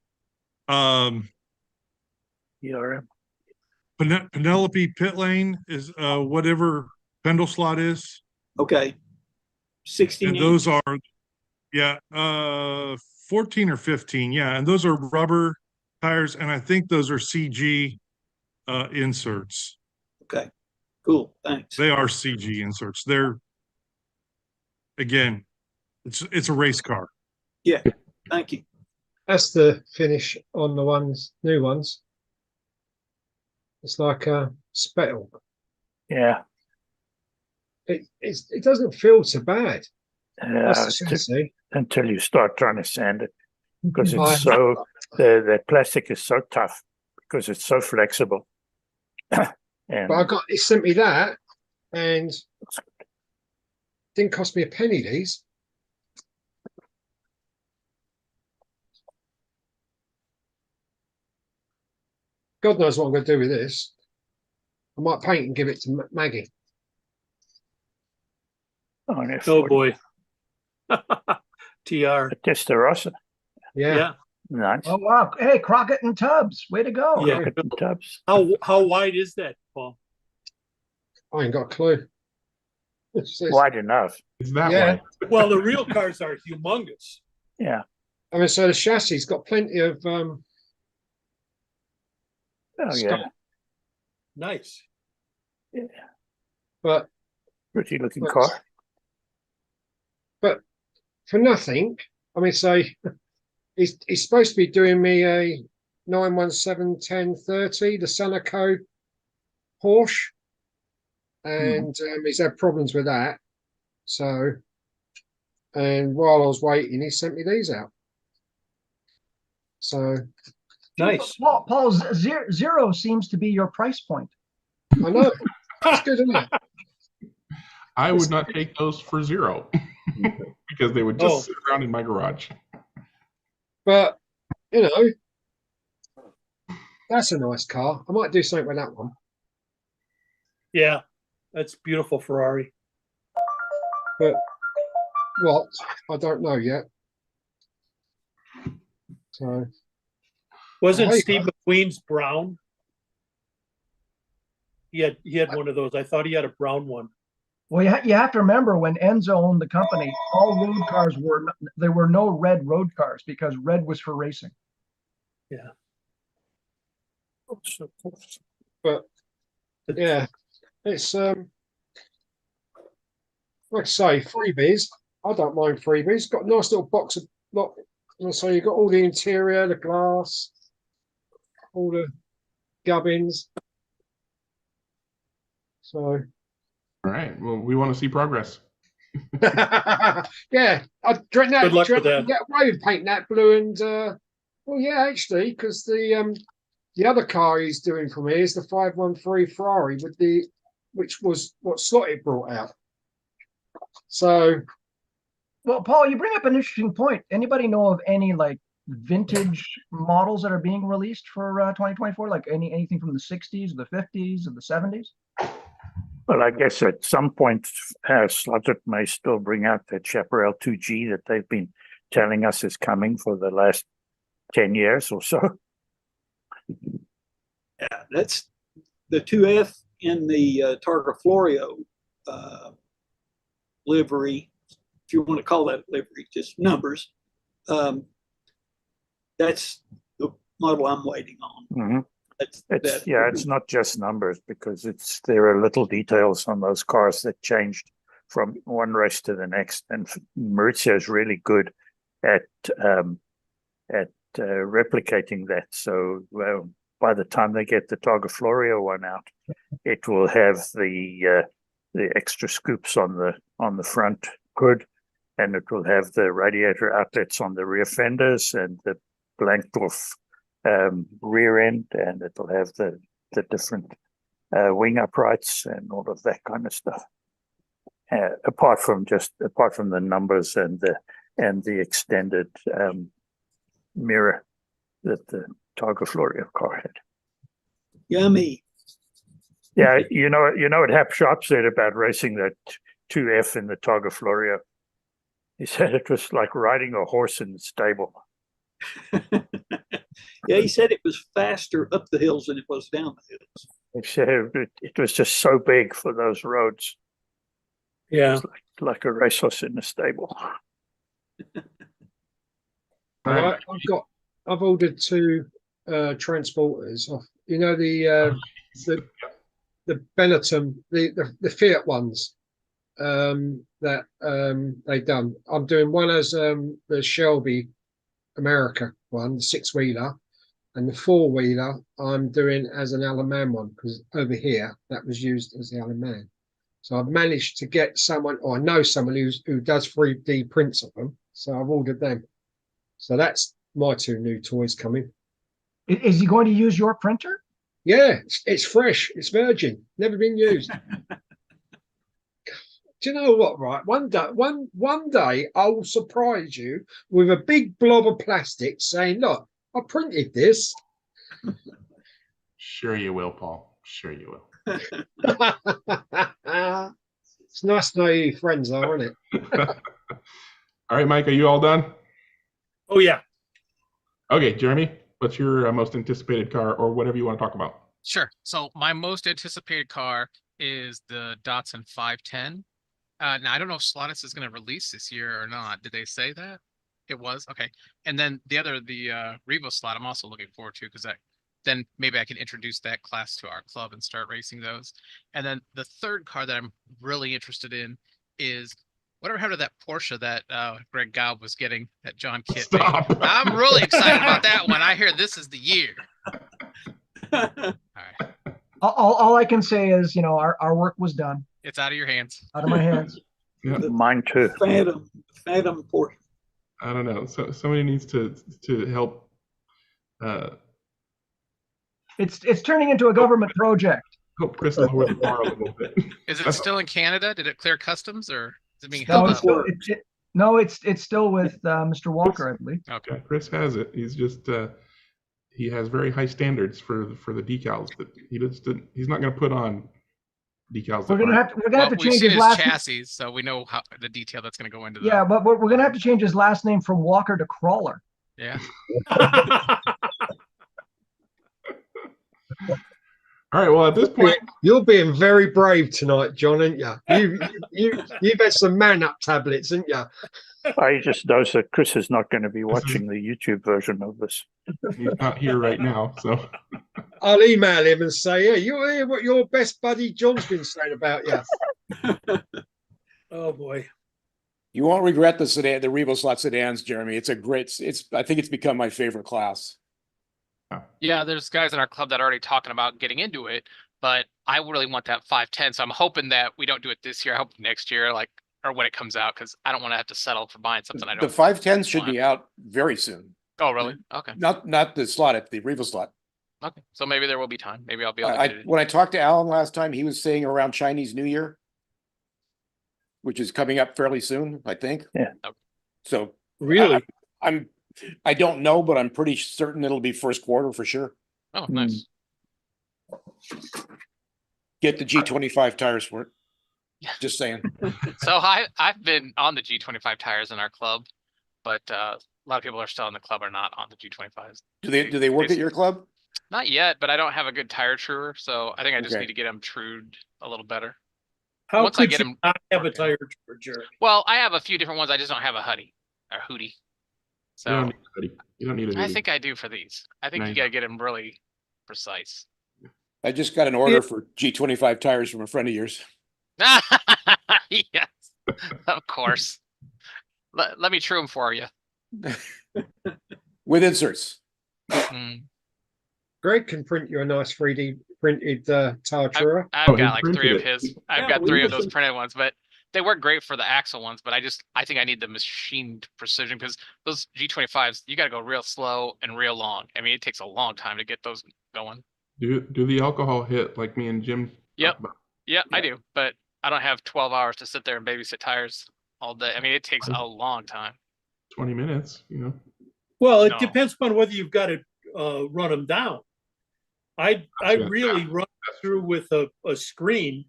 Penelope Pit Lane is whatever Pendle Slot is. Okay. 16. And those are 14 or 15, yeah. And those are rubber tires, and I think those are CG inserts. Okay. Cool. Thanks. They are CG inserts. They're again, it's a race car. Yeah. Thank you. That's the finish on the new ones. It's like a spettle. Yeah. It doesn't feel so bad. That's the Until, chassis. until you start trying to sand it, because I- it's so the plastic is so tough because it's so flexible. And But he sent me that, and didn't cost me a penny. These. God knows what I'm going to do with this. I might paint and give it to Maggie. Oh boy. TR. Testarossa. Yeah. Nice. Oh wow! Hey, Crockett and Tubbs, way to go! Yeah. Crockett and Tubbs. How wide is that, Paul? I ain't got a clue. It's Wide enough. Is that Yeah. why? Well, the real cars are humongous. Yeah. I mean, so the chassis's got plenty of Oh stuff, yeah. Nice. Yeah. but Pretty looking But- car. for nothing. I mean, say he's supposed to be doing me a 917-1030, the Seneco Porsche, and he's had problems with that. So, and while I was waiting, he sent me these out. So Nice. Paul, zero seems to be your price point. I know it's good, isn't it? I would not take those for zero because they would just Oh. sit around in my garage. But you know, that's a nice car. I might do something with that one. Yeah. That's beautiful Ferrari. But what? I don't know yet. So Wasn't Hey. Steve McQueen's brown? He had one of those. I thought he had a brown one. Well, you have to remember when Enzo owned the company, all road cars there were no red road cars because red was for racing. Yeah. but yeah, it's like I say, freebies. I don't mind freebies. Got a nice little box of lot. So you've got all the interior, the glass, all the gubbins. So All right. Well, we want to see progress. yeah, I dread that. Good luck with I that. get away with painting that blue and well, yeah, actually, because the other car he's doing for me is the 513 Ferrari which was what Slotted brought out. So Well, Paul, you bring up an interesting point. Anybody know of any like vintage models that are being released for 2024? Like anything from the 60s, the 50s, or the 70s? Well, I guess at some point, Slotted may still bring out that Chaparral 2G that they've been telling us is coming for the last 10 years or so. Yeah, that's the 2F in the Targa Florio livery, if you want to call that livery, just numbers. That's the model I'm waiting on. Mm-hmm. It's it's not just numbers because there are little details on those cars that changed from one race to the next, and Maurizio is really good at replicating that. So by the time they get the Targa Florio one out, it will have the extra scoops on the front hood, and it will have the radiator outlets on the rear fenders and the blanked off rear end, and it'll have the different wing uprights and all of that kind of stuff. Apart from the numbers and the extended mirror that the Targa Florio car had. yummy. Yeah, you know what Hap Sharp said about racing that 2F in the Targa Florio. He said it was like riding a horse in the stable. Yeah, he said it was faster up the hills than it was down the hills. He said it was just so big for those roads. Yeah. It's like a racehorse in the stable. All right. I've ordered 2 transporters. You know the Benetton, the Fiat ones that they've done. I'm doing one as the Shelby America one, the 6-wheeler, and the four-wheeler I'm doing as an Allen Man one, because over here that was used as the Allen Man. So I've managed to get someone, or I know someone who does 3D prints of them, so I've ordered them. So that's my two new toys coming. Is he going to use your printer? Yeah, it's fresh, it's virgin, never been used. Do you know what, right? One day I will surprise you with a big blob of plastic saying, look, I printed this. Sure you will, Paul. Sure you will. It's nice to know you friends are, isn't it? All right, Mike, are you all done? Oh, yeah. Okay, Jeremy, what's your most anticipated car or whatever you want to talk about? Sure. So my most anticipated car is the Datsun 510. Now, I don't know if Slotus is going to release this year or not. Did they say that? It was? Okay. And then the Revo slot, I'm also looking forward to, because then maybe I can introduce that class to our club and start racing those. And then the third car that I'm really interested in is whatever happened to that Porsche that Greg Gaub was getting, that John Kitt made. I'm really excited about that one. I hear this is the year. All right. All I can say is, our work was done. It's out of your hands. Out of my hands. Yeah. Mine too. Phantom Porsche. I don't know. So somebody needs to help. It's turning into a government project. Help Chris lower the bar a little bit. Is it still in Canada? Did it clear customs, or is it being held up? It's still with Mr. Walker, I believe. Okay. Yeah, Chris has it. He's just he has very high standards for the decals that he's not going to put on decals. We're gonna have to change his last chassis, so we know how the detail that's going to go into that. Yeah, but we're gonna have to change his last name from Walker to Crawler. Yeah. All right. Well, at this point, you're being very brave tonight, John, aren't you? You've had some man-up tablets, haven't you? I just knows that Chris is not going to be watching the YouTube version of this. He's not here right now, so I'll email him and say, "Yeah, you hear what your best buddy John's been saying about you." Oh boy, you won't regret the Revo slot sedans, Jeremy. It's I think it's become my favorite class. Yeah, there's guys in our club that are already talking about getting into it, but I really want that 510. So I'm hoping that we don't do it this year. I hope next year, or when it comes out, because I don't want to have to settle for buying something I don't. The 510 should be out very soon. Oh, really? Okay. Not the slot, at the Revo slot. Okay, so maybe there will be time. Maybe I'll be able to get it. When I talked to Alan last time, he was saying around Chinese New Year, which is coming up fairly soon, I think. Yeah. Okay. So really, I don't know, but I'm pretty certain it'll be first quarter for sure. Oh, nice. Get the G25 tires for it. Yeah. Just saying. So I've been on the G25 tires in our club, but a lot of people are still in the club are not on the G25s. Do they work at your club? Not yet, but I don't have a good tire truer, so I think I just need to get them trued a little better. How Once could I get you them, not have a tire truer, Jeremy? Well, I have a few different ones. I just don't have a hoodie or hootie. So you don't need a hoodie. I think I do for these. I think you got to get them really precise. I just got an order for G25 tires from a friend of yours. Yes, of course. Let me true them for you. With inserts. Greg can print you a nice 3D printed tire truer. I've got like three of his. I've got three of those printed ones, but they work great for the axle ones. But I think I need the machined precision, because those G25s, you got to go real slow and real long. I mean, it takes a long time to get those going. Do the alcohol hit like me and Jim? Yep. Yeah, I do. But I don't have 12 hours to sit there and babysit tires all day. I mean, it takes a long time. 20 minutes, Well, it depends upon whether you've got to run them down. I really run through with a screen,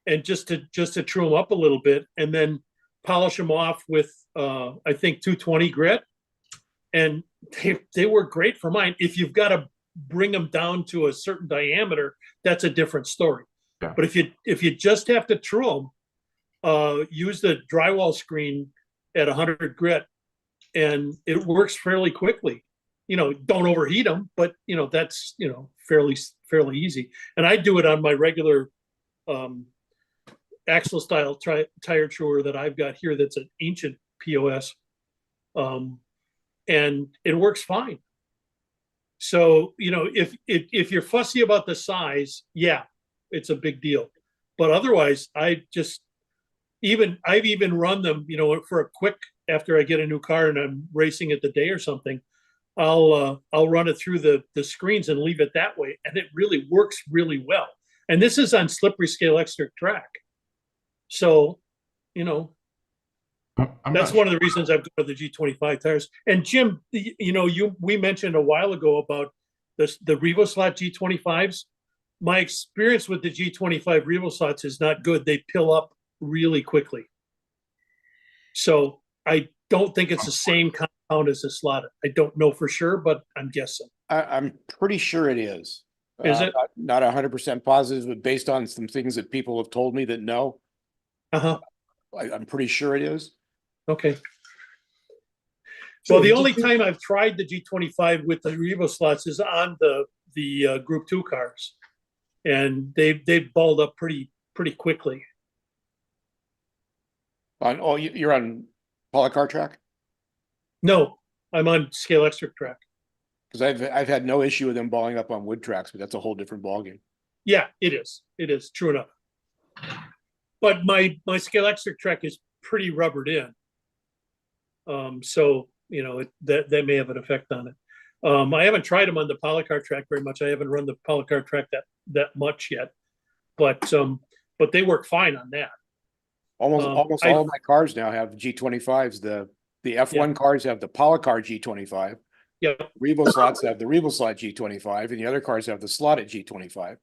and just to true them up a little bit, and then polish them off with I think 220 grit, and they work great for mine. If you've got to bring them down to a certain diameter, that's a different story. Yeah. But if you just have to true them, use the drywall screen at 100 grit, and it works fairly quickly. Don't overheat them, but that's fairly easy. And I do it on my regular axle style tire truer that I've got here. That's an ancient POS, and it works fine. So, you know, if you're fussy about the size, yeah, it's a big deal. But otherwise, I've even run them, you know, for a quick, after I get a new car and I'm racing it the day or something, I'll run it through the screens and leave it that way, and it really works really well. And this is on slippery scale extra track, so you know that's one of the reasons I've got the G25 tires. And Jim, you know, we mentioned a while ago about the RevoSlot G25s. My experience with the G25 RevoSlots is not good. They pill up really quickly, so I don't think it's the same compound as the slotted. I don't know for sure, but I'm guessing. I'm pretty sure it is. Is it? Not 100% positive, but based on some things that people have told me that know, I'm pretty sure it is. Okay. Well, the only time I've tried the G25 with the RevoSlots is on the Group 2 cars, and they've balled up pretty quickly. You're on Polycar track? No, I'm on Scale Extra track. Because I've had no issue with them balling up on wood tracks, but that's a whole different ballgame. Yeah, it is. It is true enough. But my Scale Extra track is pretty rubbered in. So you know that may have an effect on it. I haven't tried them on the Polycar track very much. I haven't run the Polycar track that much yet, but they work fine on that. Almost all of my cars now have G25s. The F1 cars have the Polycar G25. Yeah. RevoSlots have the RevoSlot G25, and the other cars have the slotted G25.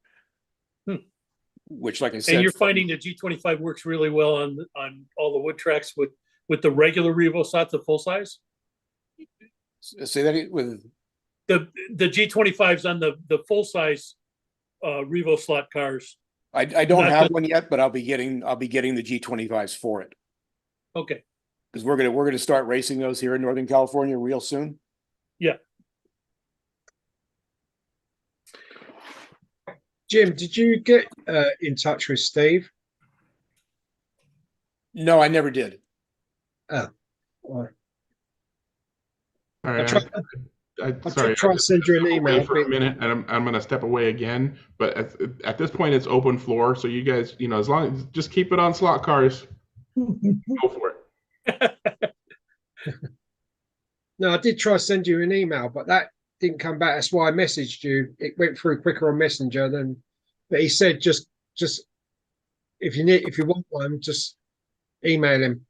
Which, like I said, and you're finding the G25 works really well on all the wood tracks with the regular RevoSlot, the full size. Say that with the G25s on the full size RevoSlot cars. I don't have one yet, but I'll be getting the G25s for it. Okay. Because we're gonna start racing those here in Northern California real soon. Yeah. Jim, did you get in touch with Steve? No, I never did. Oh, all right. All right. Sorry, try to send you an email for a minute, and I'm going to step away again. But at this point, it's open floor, so you guys, you know, as long as just keep it on slot cars, go for it. No, I did try to send you an email, but that didn't come back. That's why I messaged you. It went through quicker on Messenger than. But he said just if you want one, just email him.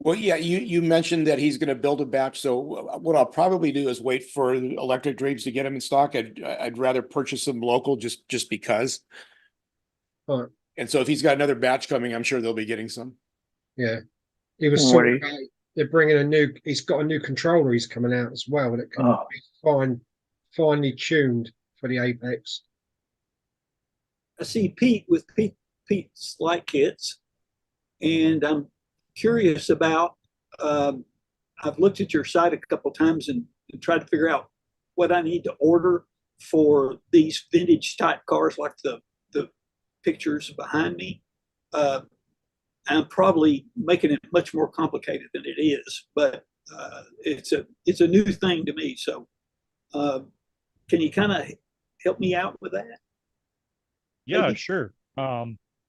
Well, yeah, you mentioned that he's going to build a batch. So what I'll probably do is wait for Electric Dreams to get them in stock. I'd rather purchase them local just because. All right. And so if he's got another batch coming, I'm sure they'll be getting some. Yeah, he was talking about they're bringing he's got a new controller he's coming out as well, and it can be finely tuned for the Apex. I see Pete with Pete's light kits, and I'm curious about. I've looked at your site a couple times and tried to figure out what I need to order for these vintage type cars, like the pictures behind me. I'm probably making it much more complicated than it is, but it's a new thing to me. So, can you kind of help me out with that? Yeah, Maybe? sure.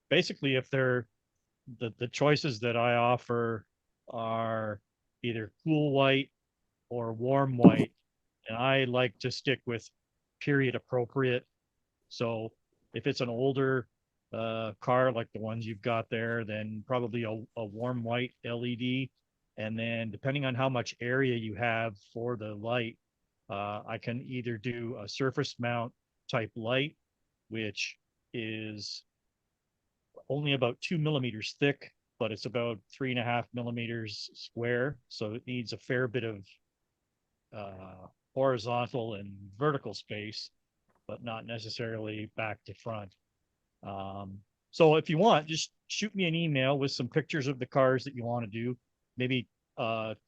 Basically, if they're the choices that I offer are either cool white or warm white, and I like to stick with period appropriate. So if it's an older car like the ones you've got there, then probably a warm white LED. And then depending on how much area you have for the light, I can either do a surface mount type light, which is only about 2 millimeters thick, but it's about 3.5 millimeters square. So it needs a fair bit of horizontal and vertical space, but not necessarily back to front. So if you want, just shoot me an email with some pictures of the cars that you want to do. Maybe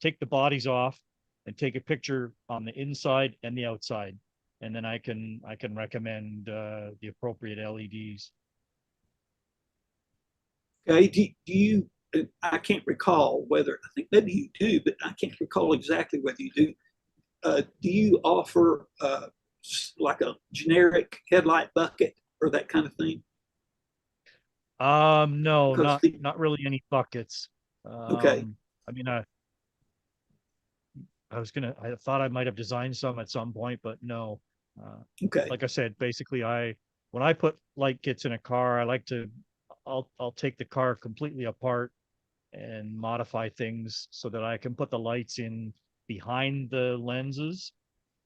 take the bodies off and take a picture on the inside and the outside, and then I can recommend the appropriate LEDs. Okay. Do you? I can't recall whether, I think maybe you do, but I can't recall exactly whether you do. Do you offer like a generic headlight bucket or that kind of thing? No, Because not really any buckets. Okay. I mean, I thought I might have designed some at some point, but no. Okay. Like I said, basically when I put light kits in a car, I'll take the car completely apart and modify things so that I can put the lights in behind the lenses,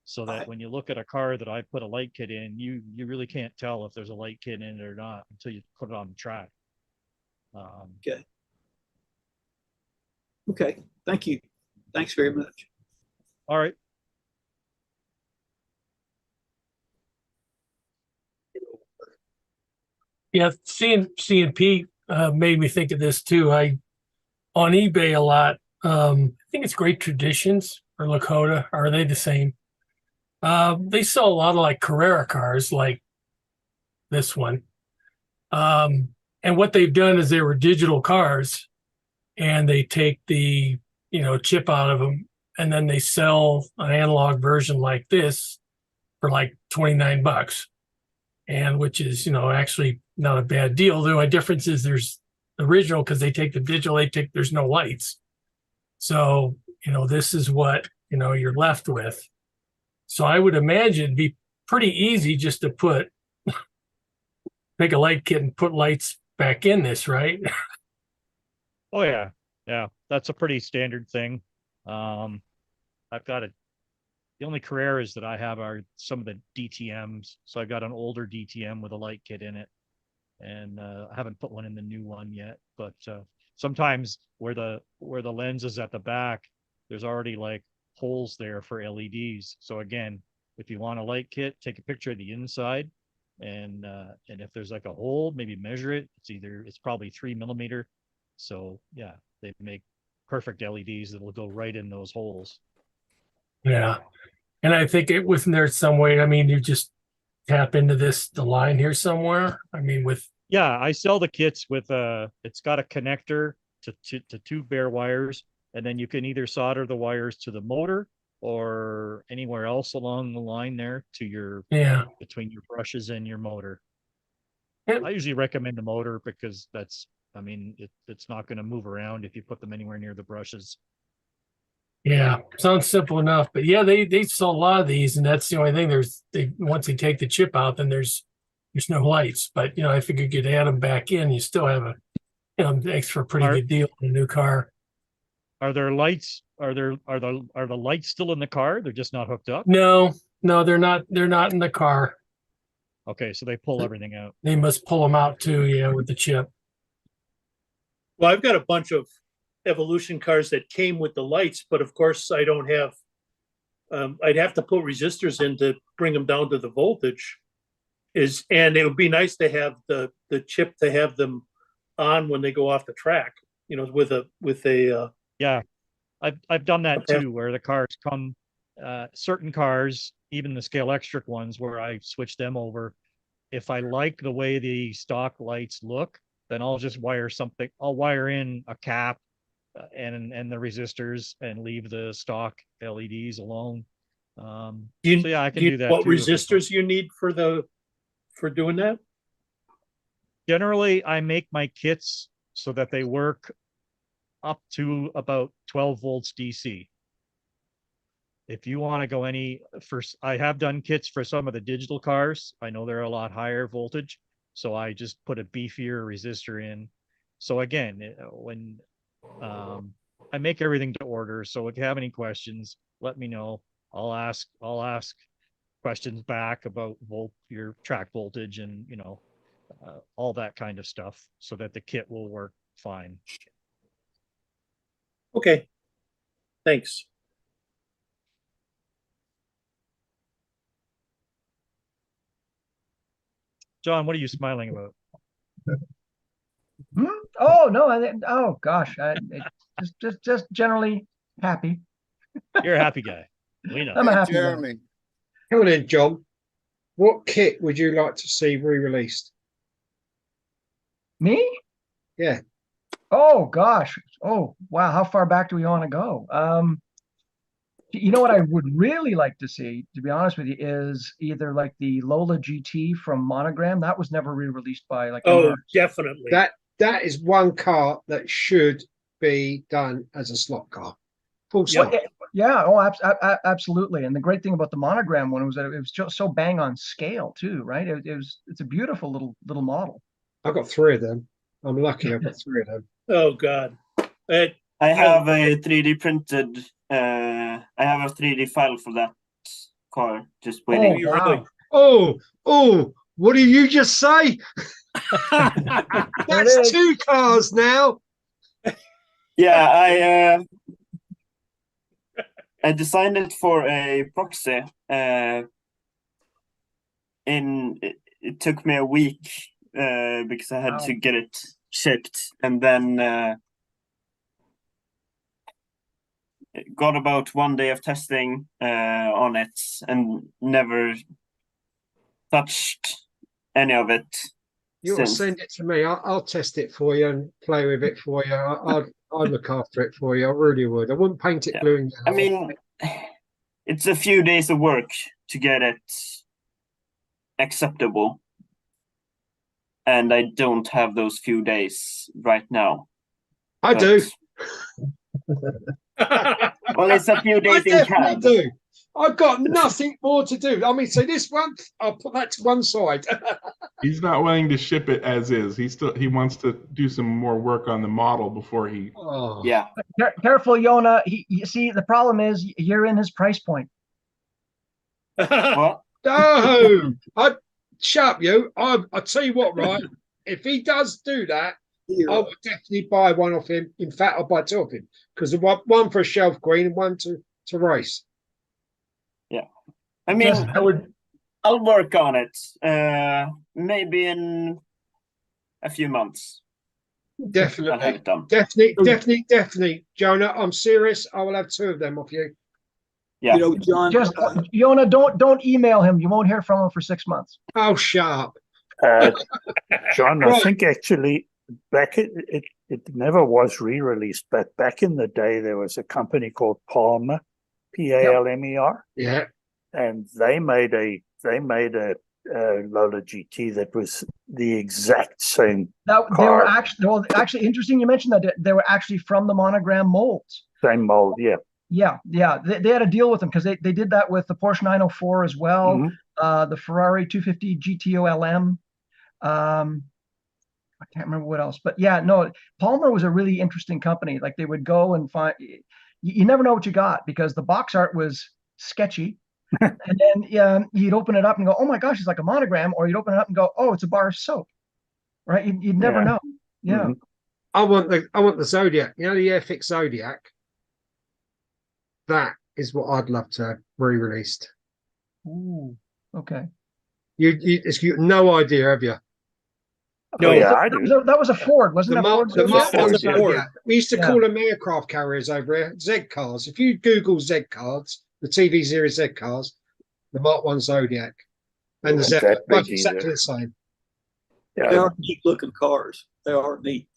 so that when you look at a car that I put a light kit in, you really can't tell if there's a light kit in it or not until you put it on the track. Okay. Okay. Thank you. Thanks very much. All right. Yeah, seeing Pete made me think of this too. I on eBay a lot. I think it's Great Traditions or Lakota. Are they the same? They sell a lot of like Carrera cars, like this one. And what they've done is they were digital cars, and they take the chip out of them, and then they sell an analog version like this for like $29, and which is actually not a bad deal. The only difference is there's original, because they take the digital, there's no lights. So, this is what, you're left with. So I would imagine it'd be pretty easy just to make a light kit and put lights back in this, right? Oh yeah. Yeah. That's a pretty standard thing. I've got the only Carreras that I have are some of the DTMs. So I've got an older DTM with a light kit in it. And I haven't put one in the new one yet, but sometimes where the lens is at the back, there's already like holes there for LEDs. So again, if you want a light kit, take a picture of the inside, and if there's like a hole, maybe measure it. It's probably 3 millimeter. So yeah, they make perfect LEDs that will go right in those holes. Yeah, and I think it wasn't there some way. I mean, you just tap into the line here somewhere. I mean, yeah, I sell the kits with it's got a connector to two bare wires, and then you can either solder the wires to the motor or anywhere else along the line there to between your brushes and your motor. I usually recommend the motor because it's not going to move around if you put them anywhere near the brushes. Yeah, sounds simple enough, but yeah, they sell a lot of these, and that's the only thing. Once they take the chip out, then there's no lights. But I figured you could add them back in. You still have an extra pretty good deal on a new car. Are there lights? Are the lights still in the car? They're just not hooked up? No, they're not. They're not in the car. Okay, so they pull everything out. They must pull them out too, with the chip. Well, I've got a bunch of Evolution cars that came with the lights, but of course I don't have. I'd have to put resistors in to bring them down to the voltage. And it would be nice to have the chip to have them on when they go off the track. With a yeah, I've done that too, where the cars come, certain cars, even the Scale Extra ones, where I switch them over. If I like the way the stock lights look, then I'll just wire something. I'll wire in a cap and the resistors and leave the stock LEDs alone. So yeah, I can do that. What resistors you need for doing that? Generally, I make my kits so that they work up to about 12 volts DC. If you want to go I have done kits for some of the digital cars. I know they're a lot higher voltage, so I just put a beefier resistor in. So again, when I make everything to order, so if you have any questions, let me know. I'll ask questions back about your track voltage and all that kind of stuff, so that the kit will work fine. Okay, thanks. John, what are you smiling about? Oh no! Oh gosh! Just generally happy. You're a happy guy. We know. I'm a happy Jeremy. Guy. Come on in, John. What kit would you like to see re-released? Me? Yeah. Oh gosh! Oh wow! How far back do we want to go? You know what I would really like to see, to be honest with you, is either like the Lola GT from Monogram. That was never re-released by like. Oh, MRs. definitely. That is one car that should be done as a slot car. Full stop. Yeah. Oh, absolutely. And the great thing about the Monogram one was that it was just so bang on scale too, right? It's a beautiful little model. I got 3 of them. I'm lucky. I've got 3 of them. Oh God. I have a 3D printed. I have a 3D file for that car. Just waiting. Oh, wow. Oh! What did you just say? That's 2 cars now. Yeah, I designed it for a proxy. It took me a week because I had to get it shipped, and then got about 1 day of testing on it, and never touched any of it. You will send it to me. I'll test it for you and play with it for you. I'll look after it for you. I really would. I wouldn't paint it blue and yellow. I mean, it's a few days of work to get it acceptable, and I don't have those few days right now. I do. Well, it's a few days in CAD. Do. I've got nothing more to do. I mean, so this one, I'll put that to one side. He's not willing to ship it as is. He wants to do some more work on the model before he. Oh. Yeah. Careful, Yona. You see, the problem is you're in his price point. What? No, shut up, you. I'll tell you what, right? If he does do that, I will definitely buy one off him. In fact, I'll buy 2 of him because one for a shelf green and one to race. Yeah, I mean, I'll work on it. Maybe in a few months. Definitely. I'll have it done. Definitely, Jonah. I'm serious. I will have 2 of them off you. Yeah. You know, John. Just Yona, don't email him. You won't hear from him for 6 months. Oh, shut up. John, I think actually it never was re-released, but back in the day there was a company called Palmer, Palmer. Yeah. And they made a Lola GT that was the exact same car. They were actually interesting. You mentioned that they were actually from the Monogram molds. Same mold, yeah. Yeah. They had a deal with them because they did that with the Porsche 904 as well, the Ferrari 250 GTO LM. I can't remember what else, but yeah, no, Palmer was a really interesting company. Like they would go and find, you never know what you got because the box art was sketchy. And then you'd open it up and go, oh my gosh, it's like a Monogram, or you'd open it up and go, oh, it's a bar of soap, right? You'd never know. Yeah. Mm-hmm. I want the Zodiac. You know, the Airfix Zodiac. That is what I'd love to have re-released. Ooh, okay. You no idea, have you? No, yeah, I do. That was a Ford, wasn't it? The Mark one's a Ford. We used to call them aircraft carriers over here, Z cars. If you Google Z cars, the TV series Z cars, the Mark 1 Zodiac, and the Z, both exactly the same. Yeah. They are neat looking cars. They are neat.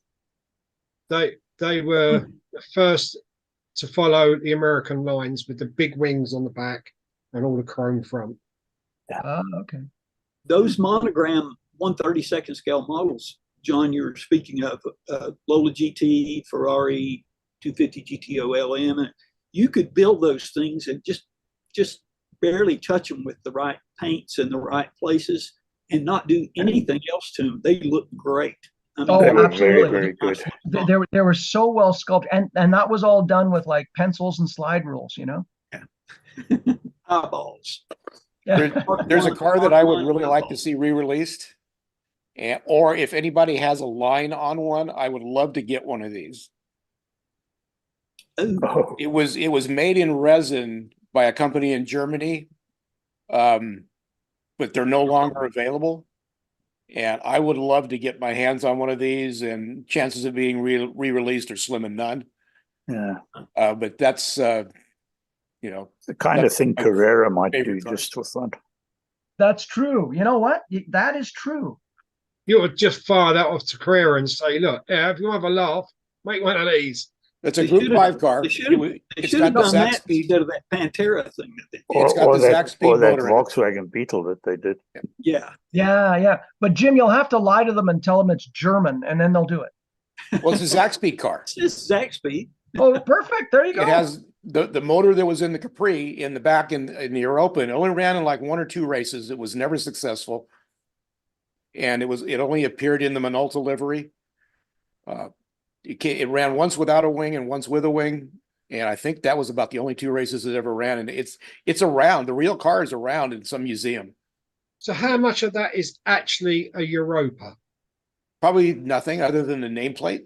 They were the first to follow the American lines with the big wings on the back and all the chrome front. Yeah. Okay. Those Monogram 1/32 scale models, John, you're speaking of, Lola GT, Ferrari 250 GTO LM. You could build those things and just barely touch them with the right paints in the right places and not do anything else to them. They look great. I mean, they were absolutely. very, very good. They were so well sculpted, and that was all done with like pencils and slide rules, you know. Eyeballs. There's a car that I would really like to see re-released, or if anybody has a line on one, I would love to get one of these. Oh. It was made in resin by a company in Germany, but they're no longer available. And I would love to get my hands on one of these, and chances of being re-released are slim and none. Yeah. But that's, the kind of thing Carrera might do just for fun. That's true. You know what? That is true. You would just fire that off to Carrera and say, look, if you want to have a laugh, make one of these. It's a Group 5 car. They should have done that instead of that Pantera thing that they did. It's got the Zach Speed or that motor in it. Volkswagen Beetle that they did. Yeah. Yeah. But Jim, you'll have to lie to them and tell them it's German, and then they'll do it. Well, it's a Zach Speed car. It's just Zach Speed. Oh, perfect. There you go. It has the motor that was in the Capri in the back in the Europa. It only ran in like 1 or 2 races. It was never successful. And it only appeared in the Minolta livery. It ran once without a wing and once with a wing. And I think that was about the only 2 races it ever ran. And it's around. The real car is around in some museum. So how much of that is actually a Europa? Probably nothing other than the nameplate.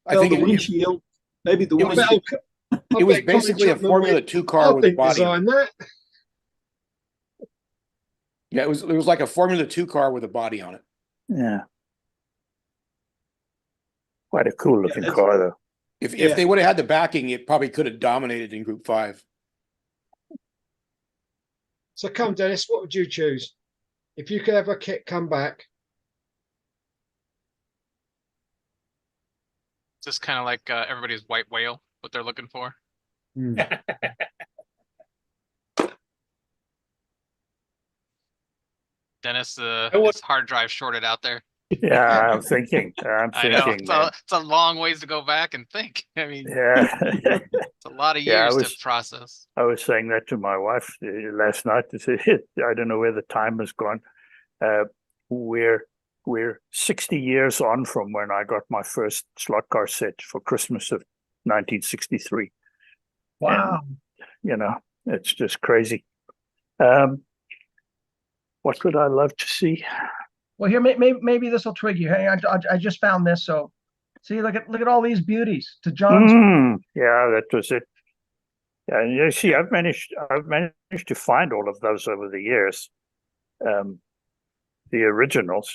I Well, think the windshield. Maybe the windshield. It was basically a Formula 2 car with a body. Design that. Yeah, it was like a Formula 2 car with a body on it. Yeah. Quite a cool looking car, though. If they would have had the backing, it probably could have dominated in Group 5. So come, Dennis, what would you choose? If you could have a kit come back. Just kind of like everybody's white whale, what they're looking for. Dennis, his hard drive shorted out there. Yeah, I'm thinking. I know. It's a long ways to go back and think. I mean, yeah, it's a lot of years to process. I was saying that to my wife last night. I don't know where the time has gone. We're 60 years on from when I got my first slot car set for Christmas of 1963. Wow. And, it's just crazy. What would I love to see? Well, here, maybe this will twig you. Hey, I just found this. So, see, look at all these beauties. To John's. Yeah, that was it. Yeah, and you see, I've managed to find all of those over the years. The originals.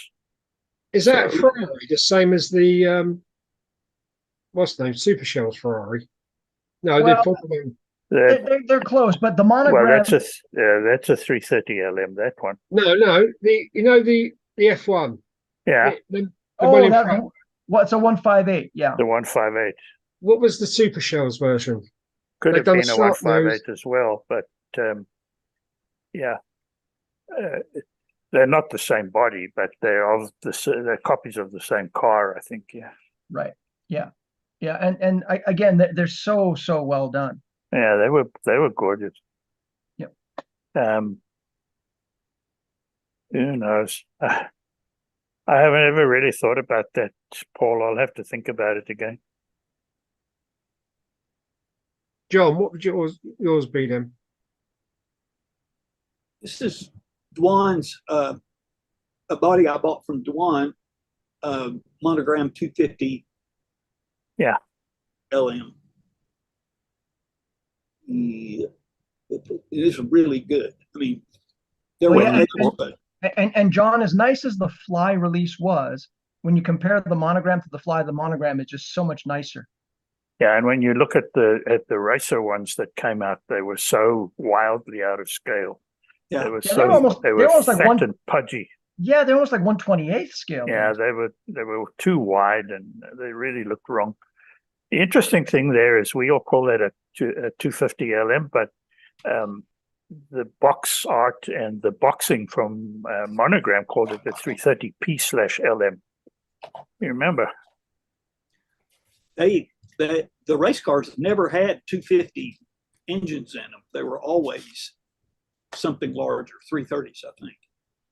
Is that Ferrari the same as the what's the name? Super Shell's Ferrari? No, they're close, but the monogram. Well, that's a 330 LM. That one. No, the F1. Yeah. What's a 158? Yeah. The 158. What was the Super Shells version? Could have been a 158 as well, but yeah. They're not the same body, but they're copies of the same car, I think. Yeah. Right. Yeah. And again, they're so well done. Yeah, they were gorgeous. Yep. Who knows? I haven't ever really thought about that, Paul. I'll have to think about it again. John, what would yours be then? This is Dewann's a body I bought from Dewann, monogram 250. Yeah. LM. It is really good. I mean, and John, as nice as the Fly release was, when you compare the monogram to the Fly, the monogram is just so much nicer. Yeah, and when you look at the racer ones that came out, they were so wildly out of scale. Yeah, they were almost fat like and pudgy. Yeah, they're almost like 1/28th scale. Yeah, they were too wide, and they really looked wrong. The interesting thing there is we all call that a 250 LM, but the box art and the boxing from Monogram called it the 330P/LM. You remember? The race cars never had 250 engines in them. They were always something larger, 330s, I think.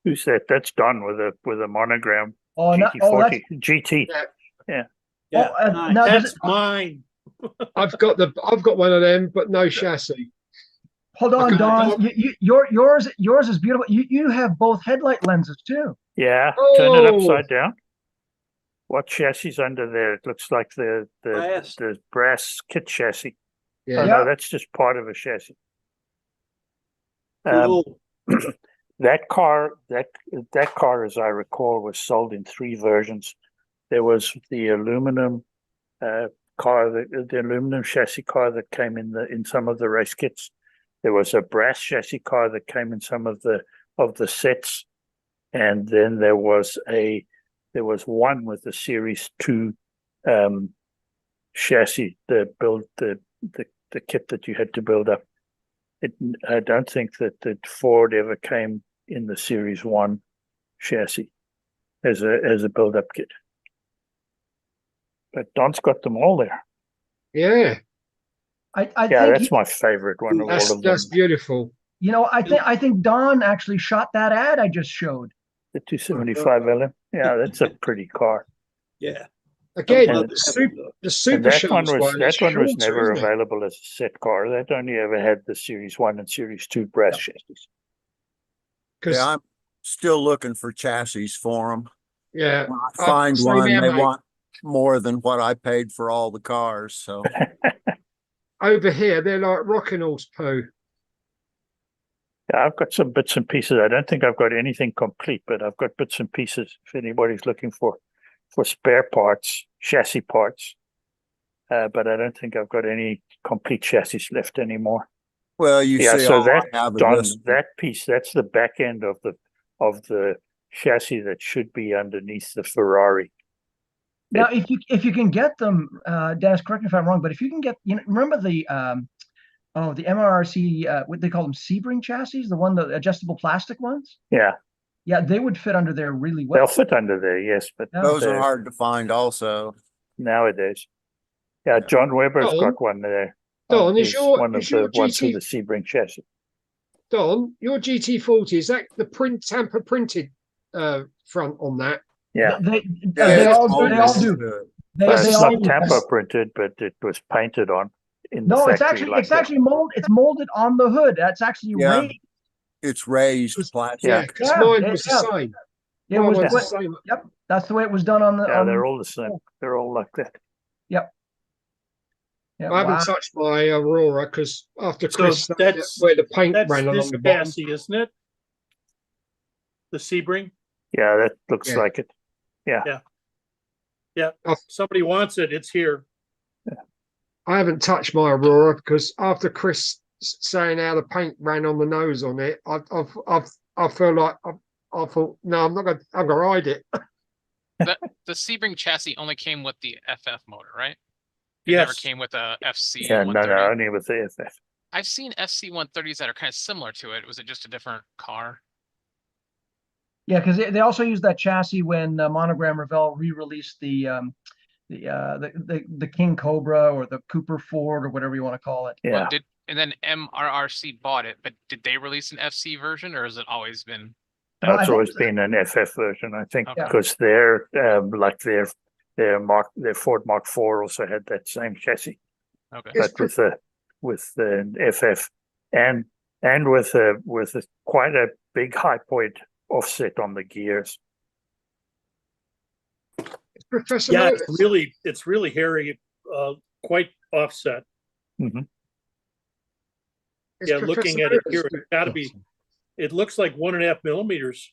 Who's that? That's Don with a Monogram GT40 GT. Yeah. That's mine. I've got one of them, but no chassis. Hold on, Don. Yours is beautiful. You have both headlight lenses too. Yeah. Turn it upside down. What chassis is under there? It looks like the brass kit chassis. Yeah. No, that's just part of a chassis. That car, as I recall, was sold in 3 versions. There was the aluminum car, the aluminum chassis car that came in some of the race kits. There was a brass chassis car that came in some of the sets, and then there was one with the Series 2 chassis, the kit that you had to build up. I don't think that the Ford ever came in the Series 1 chassis as a build-up kit. But Don's got them all there. Yeah. I Yeah, think that's my favorite one of all of them. That's beautiful. You know, I think Don actually shot that ad I just showed. The 275 LM. Yeah, that's a pretty car. Yeah. Again, And- the Super And that Shows one was shorter, never isn't it? available as a set car. That only ever had the Series 1 and Series 2 brass chassis. Because I'm still looking for chassis for them. yeah, When I find same one, here, they mate. want more than what I paid for all the cars. So Over here, they're like rocking horse poo. Yeah, I've got some bits and pieces. I don't think I've got anything complete, but I've got bits and pieces if anybody's looking for spare parts, chassis parts. But I don't think I've got any complete chassis left anymore. well, you Yeah, see, so all that I have is Don, this. that piece, that's the back end of the chassis that should be underneath the Ferrari. Now, if you can get them, Dennis, correct me if I'm wrong, but if you can get, remember the the MRRC, what they call them, Sebring chassis, the adjustable plastic ones. Yeah, Yeah, they would fit under there really well. they'll fit under there, yes, but Those are hard to find also. nowadays. Yeah, John Weber's Don, got one there. Don, He's one of the ones with the Sebring chassis. Don, your GT40, is that the Tampa printed front on that? Yeah, They all do. it's all not do. Tampa printed, but it was painted on in the No, factory. it's actually molded on the hood. That's actually Yeah. raised. It's raised plastic. Yeah, because mine was the same. It Mine was was the same. Yep, that's the way it was done on the. Yeah, they're all the same. They're all like that. Yep. Yeah, I haven't touched my Aurora because after So Chris, that's where the paint that's ran along this the bottom. chassis, isn't it? The Sebring. Yeah, that looks Yeah. like it. Yeah. Yeah. Yeah. If somebody wants it, it's here. I haven't touched my Aurora because after Chris saying how the paint ran on the nose on it, I feel like I thought, no, I'm gonna ride it. The Sebring chassis only came with the FF motor, right? It Yes. never came with a FC Yeah, no, 130. only with the FF. I've seen FC 130s that are kind of similar to it. Was it just a different car? Yeah, because they also used that chassis when Monogram Revell re-released the King Cobra or the Cooper Ford or whatever you want to call it. Yeah. Well, and then MRRC bought it, but did they release an FC version, or has it always been? It's always been an FF version, I think, Okay. because their Ford Mark IV also had that same chassis, Okay. but with the FF and with quite a big high point offset on the gears. Professor Yeah, Motors. it's really hairy, quite offset. Mm-hmm. It's Yeah, Professor looking at it Motors. here, it's gotta be, it looks like 1.5 millimeters.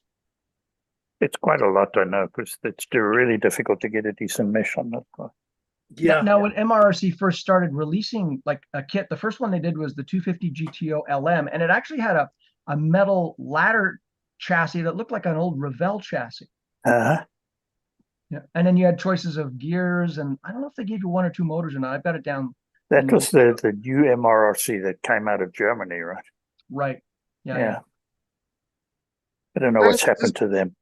It's quite a lot, I know, because it's really difficult to get a decent mesh on that car. Yeah. Now, when MRRC first started releasing like a kit, the first one they did was the 250 GTO LM, and it actually had a metal ladder chassis that looked like an old Revell chassis. Uh-huh. Yeah, and then you had choices of gears, and I don't know if they gave you one or two motors or not. I've got it down. That was the new MRRC that came out of Germany, right? Right. Yeah. I don't know what's happened to them.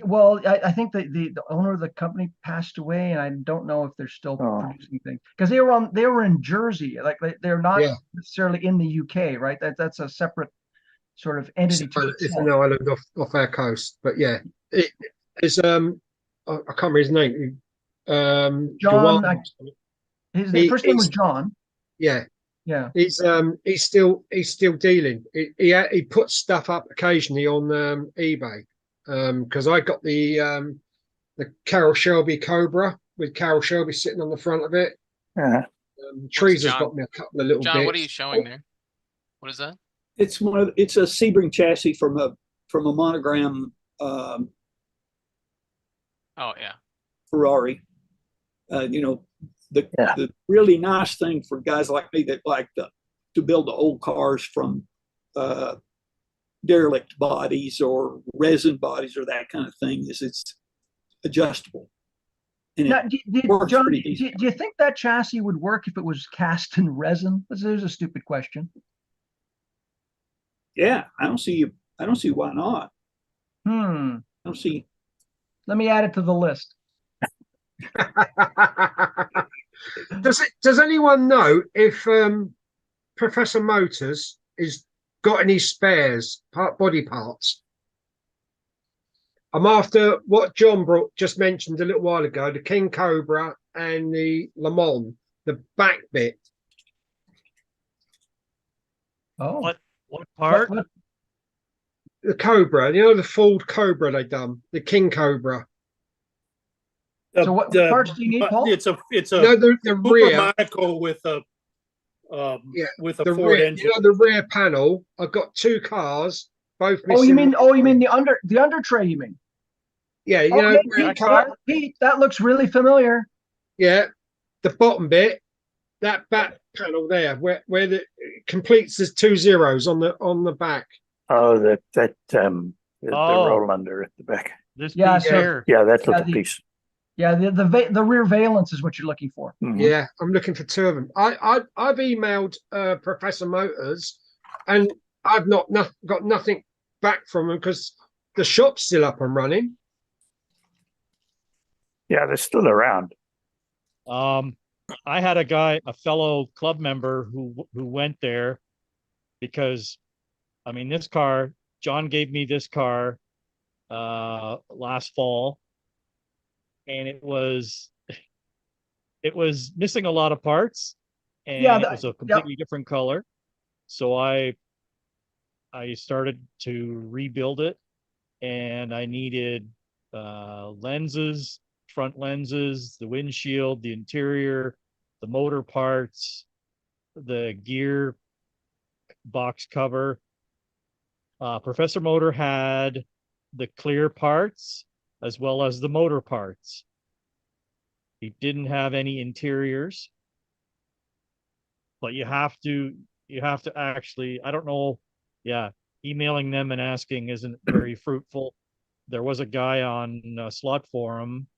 Well, I think the owner of the company passed away, and I don't know if they're still producing things because they were in Jersey, like they're not necessarily in the UK, right? That's a separate sort of entity. It's an island off our coast, but yeah, it's I can't remember his name. John. Dewann. His first name was John. Yeah. Yeah. He's still dealing. He puts stuff up occasionally on eBay. Because I got the Carroll Shelby Cobra with Carroll Shelby sitting on the front of it. Uh-huh. Trees has got me a couple of little John, bits. what are you showing there? What is that? It's it's a Sebring chassis from a Monogram Oh yeah. Ferrari. The really nice thing for guys like me that like to build the old cars from derelict bodies or resin bodies or that kind of thing is it's adjustable. And Now, works John, pretty decent. do you think that chassis would work if it was cast in resin? There's a stupid question. Yeah, I don't see why not. I don't see. Let me add it to the list. Does anyone know if Professor Motors is got any spares, body parts? I'm after what John just mentioned a little while ago, the King Cobra and the Le Mans, the back bit. Oh, what part? The Cobra, the Ford Cobra they done, the King Cobra. So what parts do you need, Paul? It's a no, the Cooper rear Monaco with a with a the Ford rear, engine. the rear panel. I've got two cars, both missing. Oh, you mean the under tray? You mean? Yeah, Pete, that looks really familiar. Yeah, the bottom bit, that back panel there, where the completes the 2 zeros on the back. Oh, the roll under at the back. This Yeah, piece here. Yeah, that little piece. Yeah, the rear valence is what you're looking for. Mm-hmm. Yeah, I'm looking for two of them. I've emailed Professor Motors, and I've got nothing back from them because the shop's still up and running. Yeah, they're still around. I had a fellow club member who went there because, I mean, this car, John gave me this car last fall, and it was missing a lot of parts, and it was a completely different color. So I started to rebuild it, and I needed lenses, front lenses, the windshield, the interior, the motor parts, the gear box cover. Professor Motor had the clear parts as well as the motor parts. He didn't have any interiors, but you have to actually, I don't know. Yeah. Emailing them and asking isn't very fruitful. There was a guy on Slot Forum,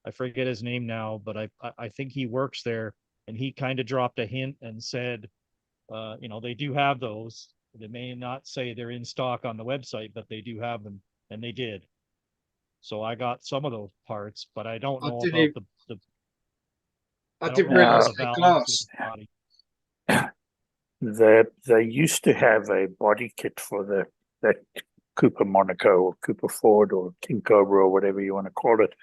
I forget his name now, but I think he works there, and he kind of dropped a hint and said, they do have those. They may not say they're in stock on the website, but they do have them, and they did. So I got some of those parts, but I don't know about the I didn't realize the glass. They used to have a body kit for that Cooper Monaco or Cooper Ford or King Cobra or whatever you want to call it,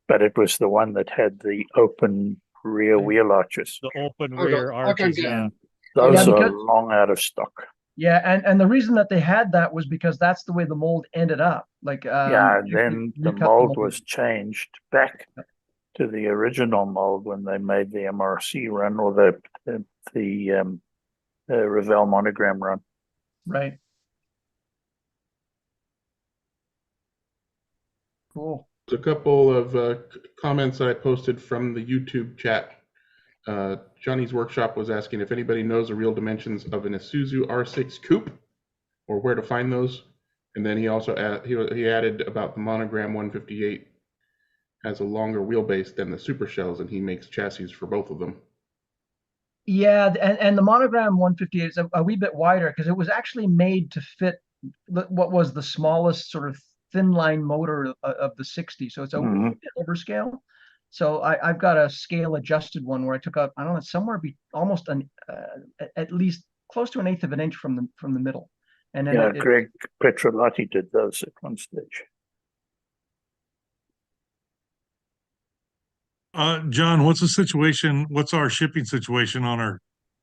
but it was the one that had the open rear wheel arches. The open rear arches, yeah. Those are long out of stock. Yeah, and the reason that they had that was because that's the way the mold ended up. Then the mold was changed back to the original mold when they made the MRC run or the Revell monogram run. Right. Cool. There's a couple of comments that I posted from the YouTube chat. Johnny's Workshop was asking if anybody knows the real dimensions of an Isuzu R6 coupe or where to find those. And then he also he added about the Monogram 158 has a longer wheelbase than the Super Shells, and he makes chassis for both of them. Yeah, and the Monogram 158 is a wee bit wider because it was actually made to fit what was the smallest sort of thin line motor of the 60. So it's a wee bit overscale. So I've got a scale adjusted one where I took up, I don't know, somewhere almost at least close to 1/8 of an inch from the middle. And then Greg Petrolotti did those at one stage. John, what's the situation? What's our shipping situation on our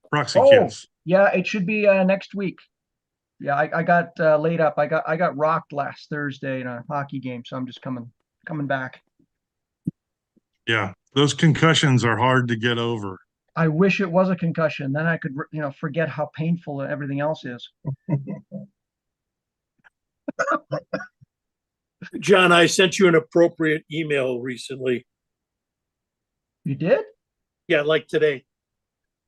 proxy kits? Yeah, it should be next week. Yeah, I got laid up. I got rocked last Thursday in a hockey game, so I'm just coming back. Yeah, those concussions are hard to get over. I wish it was a concussion. Then I could, forget how painful everything else is. John, I sent you an appropriate email recently. You did? Yeah, like today.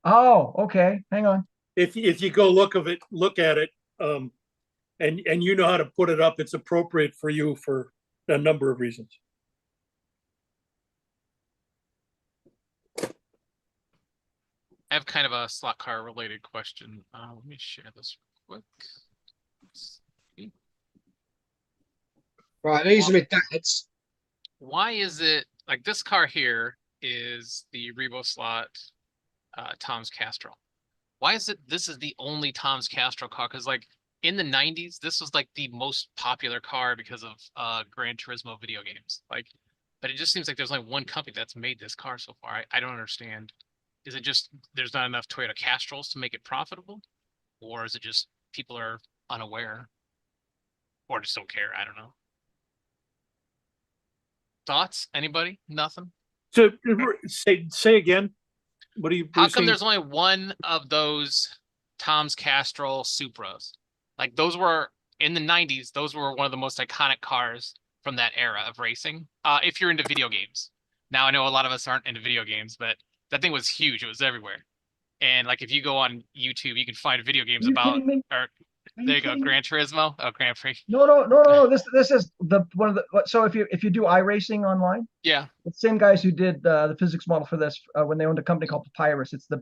Oh, okay. Hang on. If you go look at it, and you know how to put it up, it's appropriate for you for a number of reasons. have kind of a slot car related question. Let me share this real quick. Right, these are my dad's. Why is it like this car here is the Rebo slot Tom's Castrol? Why is it this is the only Tom's Castrol car? Because like in the 90s, this was like the most popular car because of Gran Turismo video games. Like, but it just seems like there's only one company that's made this car so far. I don't understand. Is it just there's not enough Toyota Castrols to make it profitable? Or is it just people are unaware? Or just don't care? I don't know. Thoughts? Anybody? Nothing? So say again. What are you How come saying? there's only one of those Tom's Castrol Supras? Like those were in the 90s, those were one of the most iconic cars from that era of racing. If you're into video games. Now I know a lot of us aren't into video games, but that thing was huge. It was everywhere. And like if you go on YouTube, you can find video games about or there you go, Gran Turismo. Oh, Grand Prix. No. This is the one of the. So if you do iRacing online, yeah, the same guys who did the physics model for this when they owned a company called Papyrus. It's the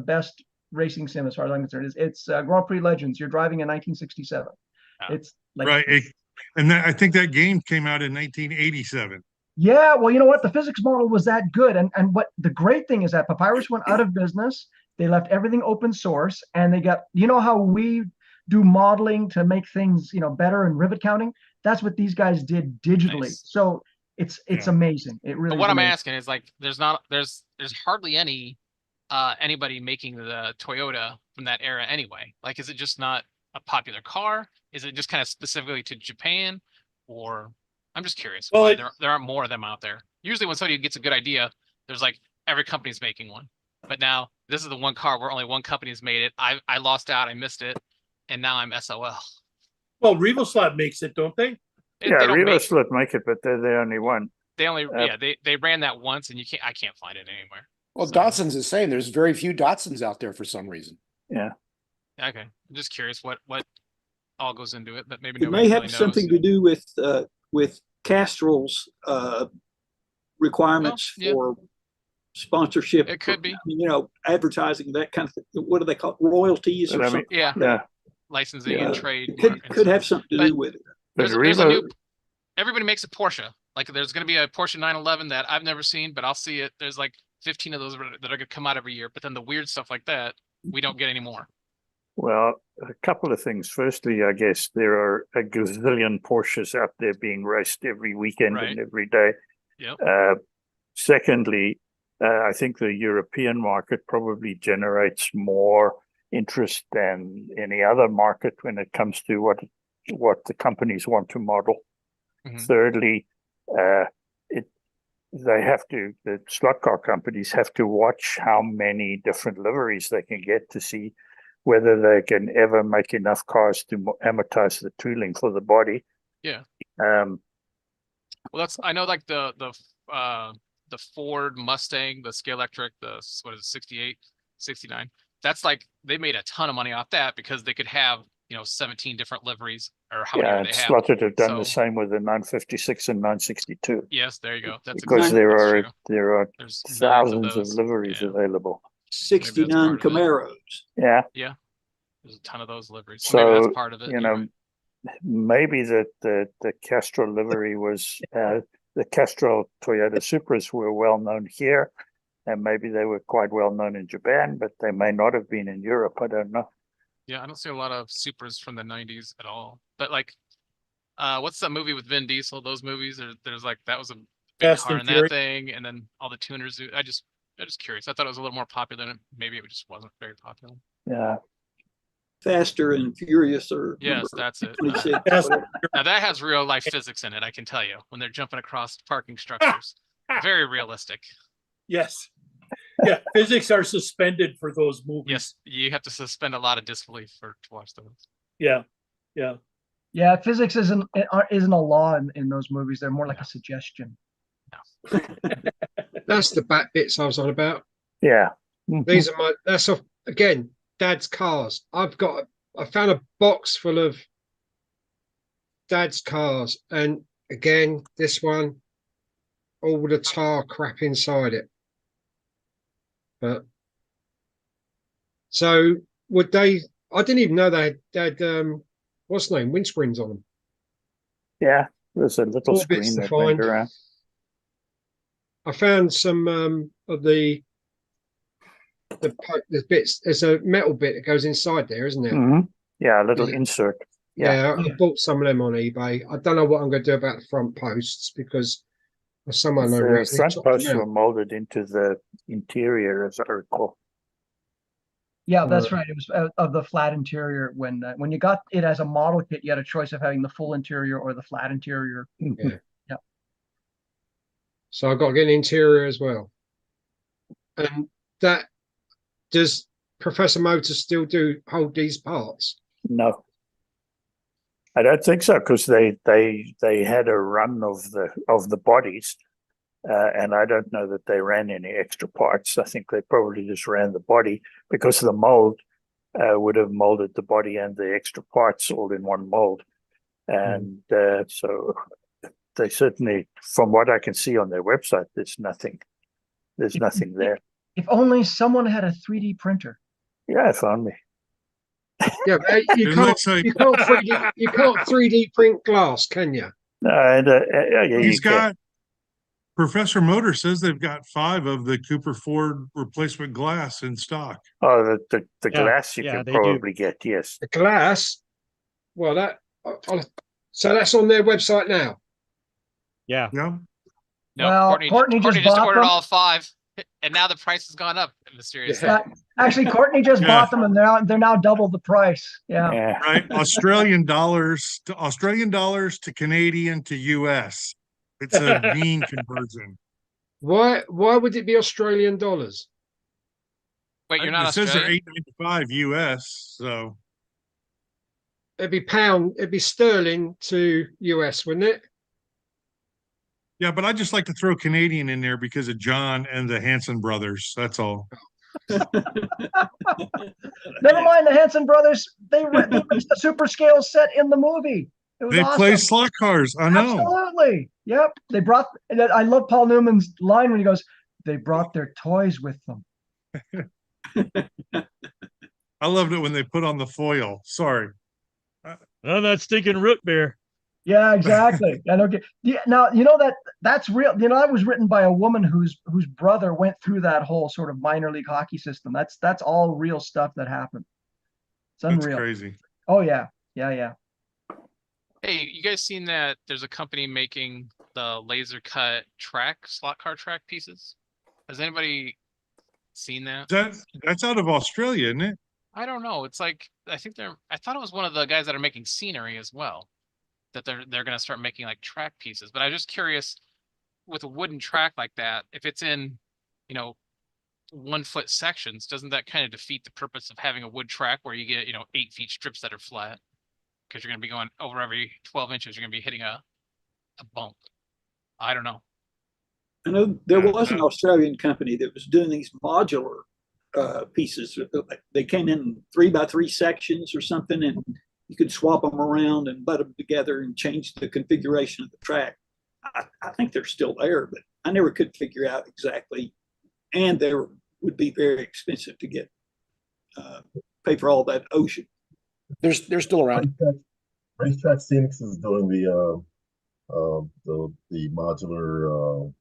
best racing sim as far as I'm concerned. It's Grand Prix Legends. You're driving in 1967. It's like right, and I think that game came out in 1987. Yeah, well, you know what? The physics model was that good, and what the great thing is that Papyrus went out of business. They left everything open source, and they got how we do modeling to make things better and rivet counting. That's what these guys did digitally. Nice. So it's amazing. It really. But what I'm asking is like, there's hardly anybody making the Toyota from that era anyway. Like, is it just not a popular car? Is it just kind of specifically to Japan, or I'm just curious why there aren't more of them out there. Usually when somebody gets a good idea, there's like every company's making one. But now this is the one car where only one company's made it. I lost out. I missed it. And now I'm SOL. Well, RevoSlot makes it, don't they? RevoSlot make it, but they're the only one. They only they ran that once, and I can't find it anywhere. Well, so. Datsun's the same. There's very few Datsuns out there for some reason. Yeah. Okay, I'm just curious what all goes into it, but maybe it may have something to do with Castrol's requirements for sponsorship. It could be, advertising, that kind of thing. What do they call it? Royalties or something? Yeah. Licensing and trade. Could have something to do with it. There's everybody makes a Porsche. Like there's going to be a Porsche 911 that I've never seen, but I'll see it. There's like 15 of those that are going to come out every year. But then the weird stuff like that, we don't get anymore. Well, a couple of things. Firstly, I guess there are a gazillion Porsches out there being raced every weekend and every day. Yep. Secondly, I think the European market probably generates more interest than any other market when it comes to what the companies want to model. Mm-hmm. Thirdly, the slot car companies have to watch how many different liveries they can get to see whether they can ever make enough cars to amortize the tooling for the body. Yeah. Well, I know like the Ford Mustang, the Scale Electric, the 68, 69. That's like they made a ton of money off that because they could have 17 different liveries or how many they have. Slotted have done the same with the 956 and 962. Yes, there you go. That's because there are thousands of liveries available. 69 Camaros. Yeah. Yeah. There's a ton of those liveries. So maybe that's part of it. Maybe the Castrol livery was the Castrol Toyota Supras were well known here, and maybe they were quite well known in Japan, but they may not have been in Europe. I don't know. Yeah, I don't see a lot of Supras from the 90s at all. But like, what's that movie with Vin Diesel? Those movies, there's like that was a big car in that thing, and then all the tuners. I'm just curious. I thought it was a little more popular, and maybe it just wasn't very popular. Yeah. Faster and Furious, or yes, that's it. Now that has real life physics in it. I can tell you when they're jumping across parking structures, very realistic. Yes. Yeah, physics are suspended for those movies. Yes, you have to suspend a lot of disbelief to watch those. Yeah. Physics isn't a law in those movies. They're more like a suggestion. No. That's the back bits I was on about. Yeah. These are that's again, Dad's cars. I found a box full of Dad's cars, and again, this one, all the tar crap inside it. But So would they? I didn't even know they had what's the name, windscreens on them. Yeah, there's a little Four bits screen to that went find. around. I found some of the bits. There's a metal bit that goes inside there, isn't there? Mm-hmm. Yeah, a little insert. Yeah, I bought some of them on eBay. I don't know what I'm going to do about the front posts because for some unknown The reason, front posts were molded into the interior, as I recall. Yeah, that's right. It was of the flat interior. When you got it as a model kit, you had a choice of having the full interior or the flat interior. Yeah. Yeah. So I've got to get an interior as well. And that does Professor Motors still hold these parts? No, I don't think so, because they had a run of the bodies, and I don't know that they ran any extra parts. I think they probably just ran the body because the mold would have molded the body and the extra parts all in one mold, and so they certainly, from what I can see on their website, there's nothing there. If only someone had a 3D printer. Yeah, if only. Yeah, you can't 3D print glass, can you? Yeah, He's got. Professor Motor says they've got 5 of the Cooper Ford replacement glass in stock. Oh, the glass you can probably get, yes. The glass. Well, so that's on their website now. Yeah. No. No, Courtney just ordered bought them. all 5, and now the price has gone up mysteriously. Yeah. Actually, Courtney just bought them, and they're now double the price. Yeah. Right. Australian dollars to Canadian to US. It's a mean conversion. Why would it be Australian dollars? Wait, you're not It says they're Australian? $8.95 US, so It'd be sterling to US, wouldn't it? yeah, but I just like to throw Canadian in there because of John and the Hanson brothers. That's all. Never mind the Hanson brothers. They released the super scale set in the movie. It was awesome. Play slot cars. I know. Absolutely. Yep. They brought. I love Paul Newman's line when he goes, "They brought their toys with them." I loved it when they put on the foil. Sorry. Oh, that stinking root beer. Yeah, exactly. And okay. Yeah, now you know that's real. You know, that was written by a woman whose brother went through that whole sort of minor league hockey system. That's all real stuff that happened. It's unreal. That's crazy. Oh yeah. Yeah. Hey, you guys seen that there's a company making the laser cut slot car track pieces? Has anybody seen that? That's out of Australia, isn't it? I don't know. It's like I thought it was one of the guys that are making scenery as well. That they're gonna start making like track pieces. But I'm just curious, with a wooden track like that, if it's in, 1-foot sections, doesn't that kind of defeat the purpose of having a wood track where you get 8-feet strips that are flat? Because you're going to be going over every 12 inches, you're going to be hitting a bump. I don't know. I know there was an Australian company that was doing these modular pieces. They came in 3x3 sections or something, and you could swap them around and butt them together and change the configuration of the track. I think they're still there, but I never could figure out exactly. And they would be very expensive to get, pay for all that ocean. They're still around. Racetrack Scenics is doing the modular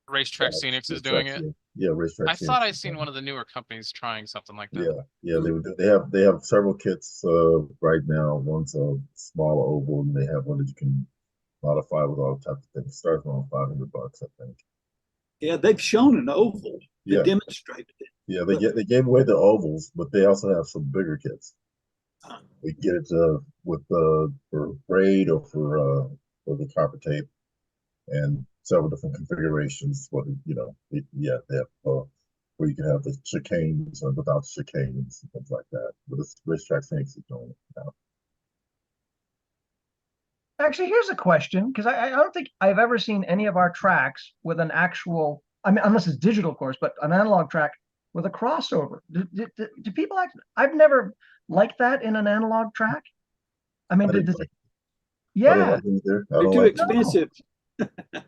Racetrack Scenics is doing it. Yeah, Racetrack. I thought I'd seen one of the newer companies trying something like that. Yeah, they have several kits right now. One's a small oval, and they have one that you can modify with all types of things. It starts around $500, I think. Yeah, they've shown an oval. They Yeah. demonstrated it. Yeah, they gave away the ovals, but they also have some bigger kits. We get it with for braid or for the copper tape, and several different configurations. They have where you can have the chicanes and without chicanes and things like that. But this Racetrack Scenics is doing it now. Actually, here's a question, because I don't think I've ever seen any of our tracks with an actual, I mean, unless it's digital, of course, but an analog track with a crossover. Do people I've never liked that in an analog track. I mean, yeah. They're too expensive.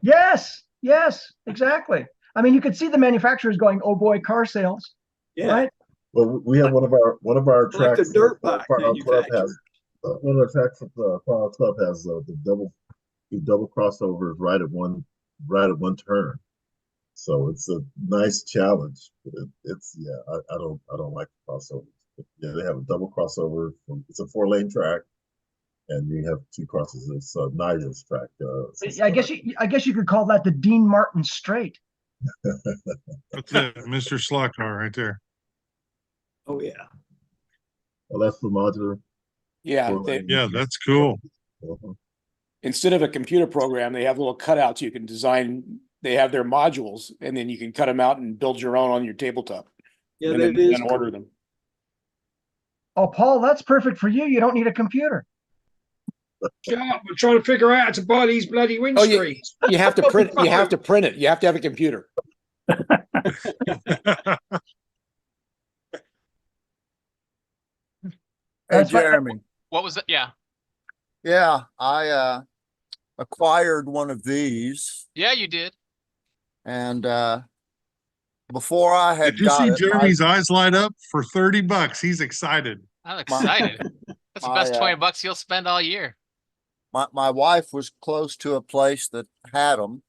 Yes, exactly. I mean, you could see the manufacturers going, "Oh boy, car sales." Yeah. Right? Well, we have one of our Like a tracks. dirt bike Far Out Club manufacturer. has one of the tracks of the Far Out Club has the double crossovers right at one turn. So it's a nice challenge. It's yeah, I don't like the crossovers. But yeah, they have a double crossover. It's a 4-lane track, and you have 2 crosses. It's Nigel's track. I guess you could call that the Dean Martin Straight. That's it, Mr. Slot Car right there. Oh yeah. Well, that's the modular. Yeah, Yeah, that's cool. Instead of a computer program, they have little cutouts you can design. They have their modules, and then you can cut them out and build your own on your tabletop. Yeah, and that then is order them. Oh, Paul, that's perfect for you. You don't need a computer. Shut up. I'm trying to figure out how to buy these bloody windscreens. You have to print. You have to print it. You have to have a computer. Hey, Jeremy. What was it? Yeah. Yeah, I acquired one of these, Yeah, you did. and before I had Did you got see it, Jeremy's eyes light up for $30? He's excited. I'm excited. That's the best $20 you'll spend all year. my wife was close to a place that had them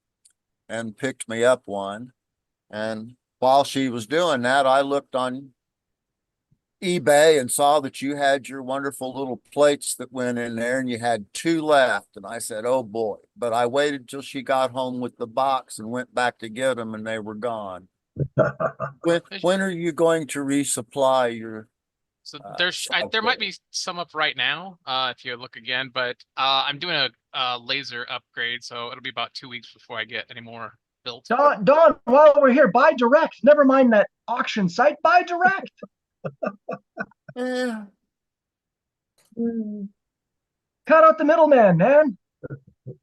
and picked me up one. And while she was doing that, I looked on eBay and saw that you had your wonderful little plates that went in there, and you had 2 left. And I said, oh boy. But I waited till she got home with the box and went back to get them, and they were gone. When are you going to resupply your So there might be some up right now if you look again, but I'm doing a laser upgrade, so it'll be about 2 weeks before I get any more built. Don, while we're here, buy direct. Never mind that auction site. Buy direct. Yeah. Cut out the middleman, man.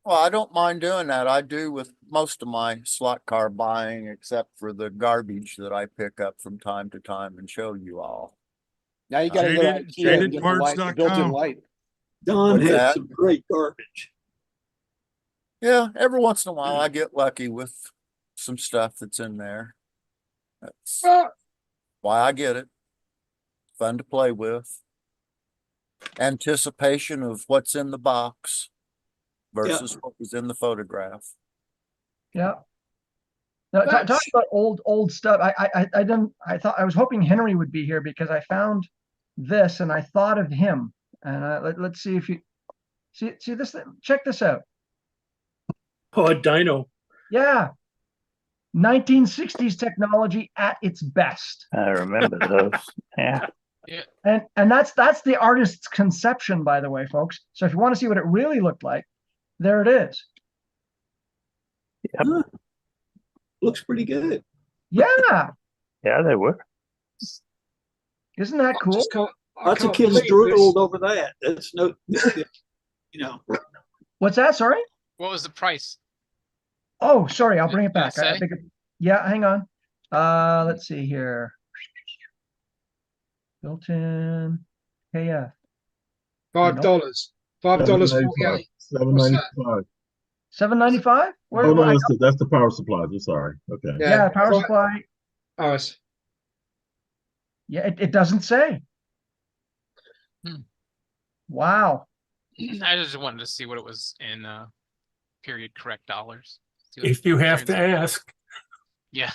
Well, I don't mind doing that. I do with most of my slot car buying, except for the garbage that I pick up from time to time and show you all. Now you got to go to IKEA and get the built-in light. Don What's has that? some great garbage. Yeah, every once in a while I get lucky with some stuff that's in there. That's why I get it. Fun to play with. Anticipation of what's in the box versus what was in the photograph. Yeah. Now, talking about old stuff, I was hoping Henry would be here because I found this and I thought of him. And let's see if you see this. Check this out. Oh, a dyno. Yeah. 1960s technology at its best. I remember those. Yeah. Yeah. And that's the artist's conception, by the way, folks. So if you want to see what it really looked like, there it is. Yep. Huh. Looks pretty good. Yeah. Yeah, they were. Isn't that cool? Lots of kids drooled over that. That's no, What's that? Sorry? What was the price? Oh, sorry. I'll bring it back. Say? Yeah, hang on. Let's see here. Built-in KF. $5. $5.48. $7.95. $7.95? Oh no, that's the power supplies. I'm sorry. Okay. Yeah, power supply. Oh, yeah, it doesn't say. Wow. I just wanted to see what it was in period correct dollars. If you have to ask. Yeah.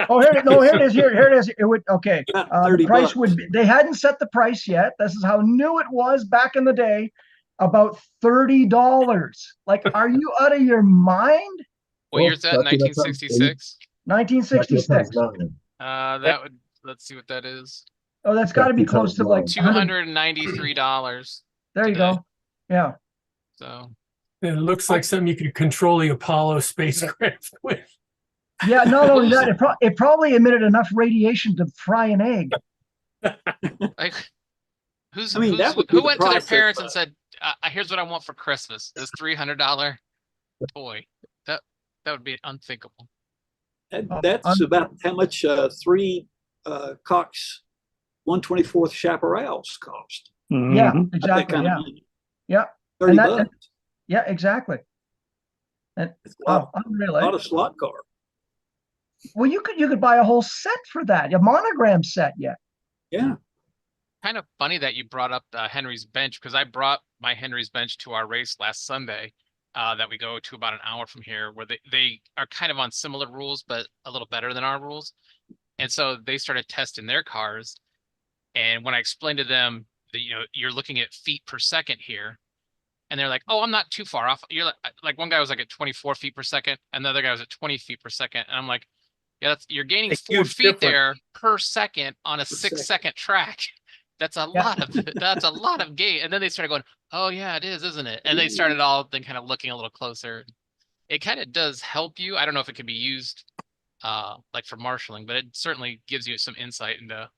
Oh, here it is. Here it is. It would okay. The price would be, they hadn't set the price yet. This is how new it was back in the day. About $30. Like, are you out of your mind? What year's that? 1966? 1966. That would, let's see what that is. Oh, that's got to be close to like $293. There you go. Yeah. So it looks like something you could control the Apollo spacecraft with. Yeah, not only that, it probably emitted enough radiation to fry an egg. Like, who the went to their price parents and said, "Here's what I want for Christmas: this $300 toy." That would be unthinkable. That's about how much 3 Cox 1/24 chaparrals cost. Yeah, exactly. Yeah. $30. Yeah, exactly. And unreal. Not a slot car. Well, you could buy a whole set for that, a monogram set. Yeah. Yeah. Kind of funny that you brought up Henry's bench, because I brought my Henry's bench to our race last Sunday that we go to about an hour from here, where they are kind of on similar rules, but a little better than our rules. And so they started testing their cars. And when I explained to them that, you're looking at feet per second here, and they're like, oh, I'm not too far off. You're like one guy was like at 24 feet per second, and the other guy was at 20 feet per second. And I'm like, yeah, you're gaining 4 feet there per second on a 6-second track. That's a lot of gain. And then they started going, oh yeah, it is, isn't it? And they started all then kind of looking a little closer. It kind of does help you. I don't know if it can be used like for marshaling, but it certainly gives you some insight into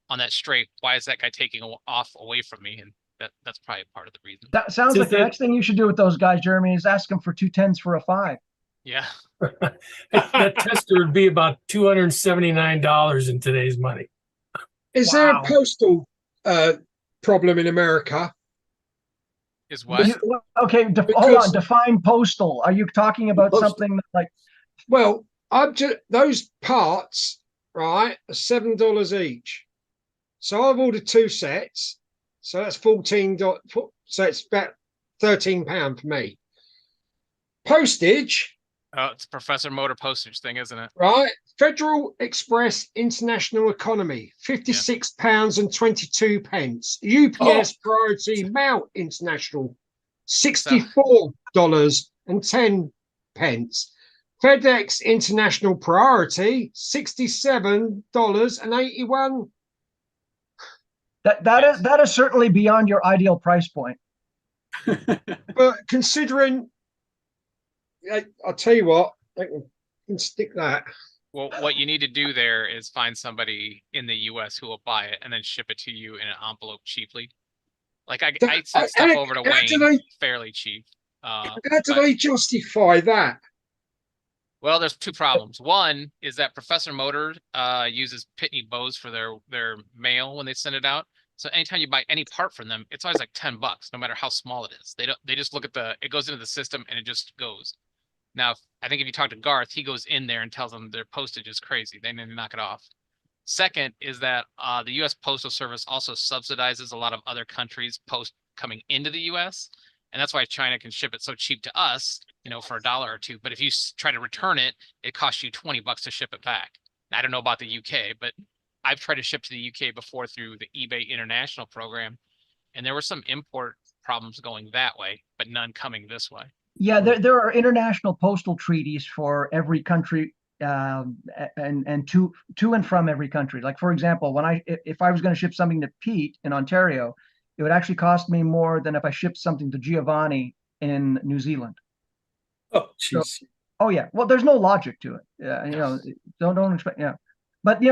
on that straight. Why is that guy taking off away from me? And that's probably part of the reason. That sounds like the next thing you should do with those guys, Jeremy, is ask them for 2 10s for a 5. Yeah. That tester would be about $279 in today's money. Is there a postal problem in America? Is what? Okay, hold on. Define postal. Are you talking about something like? Well, those parts, right, are $7 each. So I've ordered 2 sets. So that's $14. So it's about £13 for me. Postage. Oh, it's Professor Motor postage thing, isn't it? Right. Federal Express International Economy, £56.22. UPS Priority Mail International, $64.10. FedEx International Priority, $67.81. That is certainly beyond your ideal price point. But considering, I'll tell you what, I can stick that. Well, what you need to do there is find somebody in the U.S. who will buy it and then ship it to you in an envelope cheaply. Like I sent stuff over to Wayne fairly cheap. How do they justify that? Well, there's 2 problems. One is that Professor Motor uses Pitney Bowes for their mail when they send it out. So anytime you buy any part from them, it's always like $10, no matter how small it is. They just look at it goes into the system and it just goes. Now, I think if you talk to Garth, he goes in there and tells them their postage is crazy. They need to knock it off. Second is that the U.S. Postal Service also subsidizes a lot of other countries' post coming into the U.S. And that's why China can ship it so cheap to us, for $1 or $2. But if you try to return it, it costs you $20 to ship it back. I don't know about the UK, but I've tried to ship to the UK before through the eBay International program, and there were some import problems going that way, but none coming this way. Yeah, there are international postal treaties for every country, and to and from every country. Like, for example, if I was going to ship something to Pete in Ontario, it would actually cost me more than if I shipped something to Giovanni in New Zealand. Oh, jeez. So, oh yeah. Well, there's no logic to it. Don't expect. Yeah. But the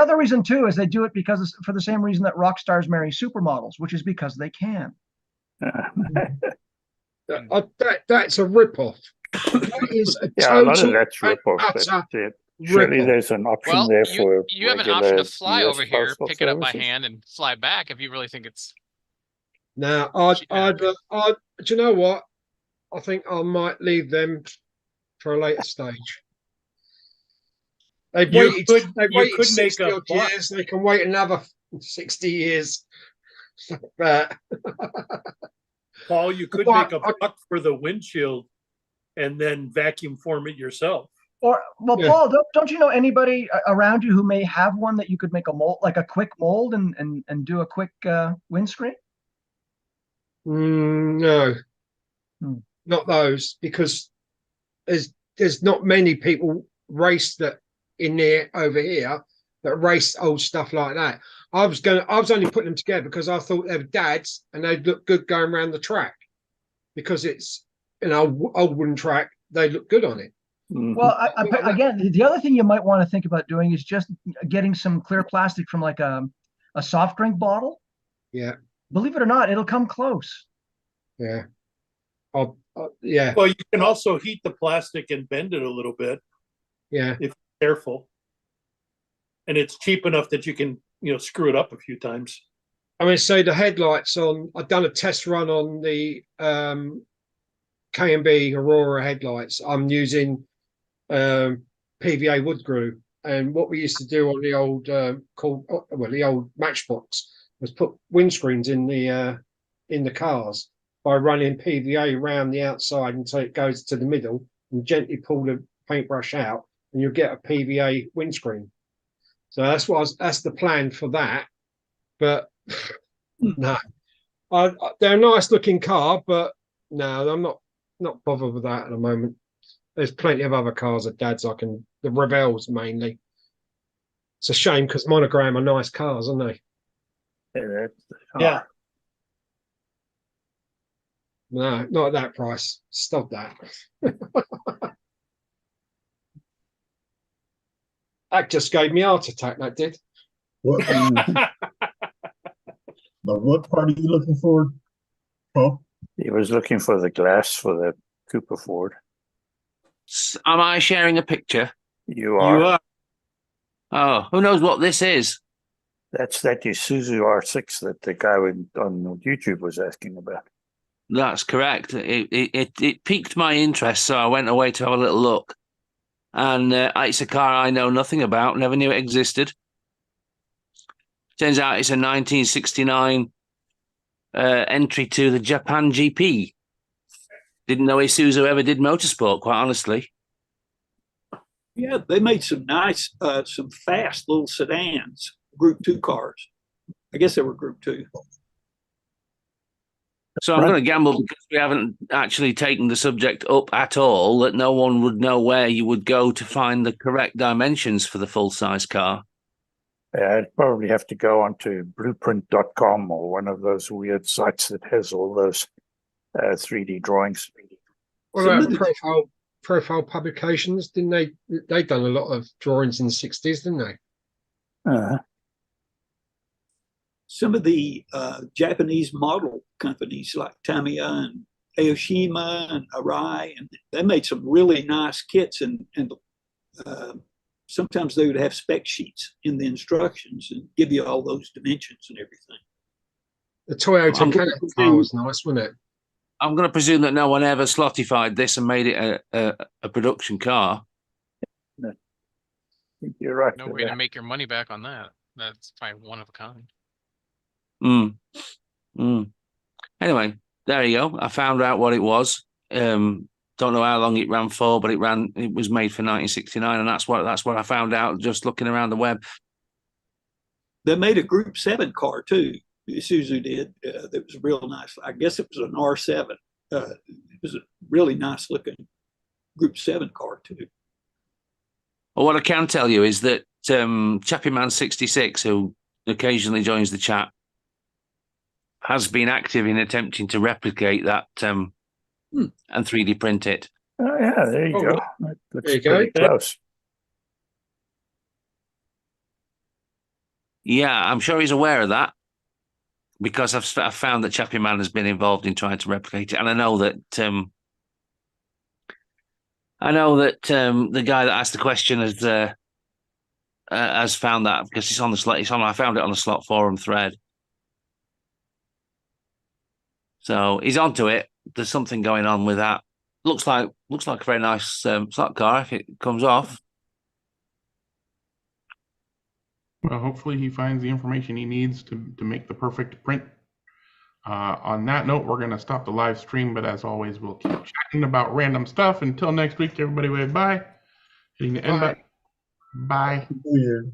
other reason too is they do it for the same reason that rock stars marry supermodels, which is because they can. That's a ripoff. That is a a lot of that's ripoff. Surely there's an option there for you have an option to fly over here, pick it up by hand, and fly back if you really think it's. Now, do you know what? I think I might leave them for a later stage. They've waited 60 odd years. They can wait another 60 years. Paul, you could make a buck for the windshield and then vacuum form it yourself. Paul, don't you know anybody around you who may have one that you could make a mold, like a quick mold and do a quick windscreen? No, not those, because there's not many people over here that race old stuff like that. I was only putting them together because I thought they were dads and they'd look good going around the track, because it's old wooden track. They look good on it. Well, again, the other thing you might want to think about doing is just getting some clear plastic from like a soft drink bottle. Yeah. Believe it or not, it'll come close. Yeah. Yeah. Well, you can also heat the plastic and bend it a little bit. Yeah. If you're careful. And it's cheap enough that you can, screw it up a few times. I mean, say the headlights I've done a test run on the K&B Aurora headlights. I'm using PVA wood glue, And what we used to do on the old the old Matchbox was put windscreens in the cars by running PVA around the outside until it goes to the middle and gently pull the paintbrush out, and you'll get a PVA windscreen. So that's the plan for that. But no, they're a nice looking car, but no, I'm not bothered with that at the moment. There's plenty of other cars at Dad's the Revels mainly. It's a shame because Monogram are nice cars, aren't they? Yeah. No, not at that price. Stop that. That just gave me a heart attack, that did. What? But what part are you looking for, Paul? He was looking for the glass for the Cooper Ford. Am I sharing a picture? You are. You are. Oh, who knows what this is? That's that Isuzu R6 that the guy on YouTube was asking about. That's correct. It piqued my interest, so I went away to have a little look. And it's a car I know nothing about, never knew it existed. Turns out it's a 1969 entry to the Japan GP. Didn't know Isuzu ever did motorsport, quite honestly. Yeah, they made some nice, some fast little sedans, Group 2 cars. I guess they were Group 2. So I'm going to gamble, because we haven't actually taken the subject up at all, that no one would know where you would go to find the correct dimensions for the full-size car. I'd probably have to go onto blueprint.com or one of those weird sites that has all those 3D drawings. What about profile publications? Didn't they done a lot of drawings in the 60s, didn't they? Some of the Japanese model companies like Tamiya and Aoshima and Arai, and they made some really nice kits, and sometimes they would have spec sheets in the instructions and give you all those dimensions and everything. The Toyota Cannon car was nice, wasn't it? I'm going to presume that no one ever slotified this and made it a production car. No. You're right. No way to make your money back on that. That's probably one of a kind. Anyway, there you go. I found out what it was. Don't know how long it ran for, but it was made for 1969, and that's what I found out just looking around the web. They made a Group 7 car too. Isuzu did. That was real nice. I guess it was an R7. It was a really nice looking Group 7 car too. Well, what I can tell you is that Chappie Man 66, who occasionally joins the chat, has been active in attempting to replicate that and 3D print it. Oh, yeah, there you go. That looks pretty close. Yeah, I'm sure he's aware of that, because I've found that Chappie Man has been involved in trying to replicate it, and I know that the guy that asked the question has found that, because it's on the slot. I found it on the Slot Forum thread. So he's onto it. There's something going on with that. Looks like a very nice slot car if it comes off. Well, hopefully he finds the information he needs to make the perfect print. On that note, we're going to stop the live stream, but as always, we'll keep chatting about random stuff. Until next week, everybody, wave bye. Hitting the end button. Bye. Weird.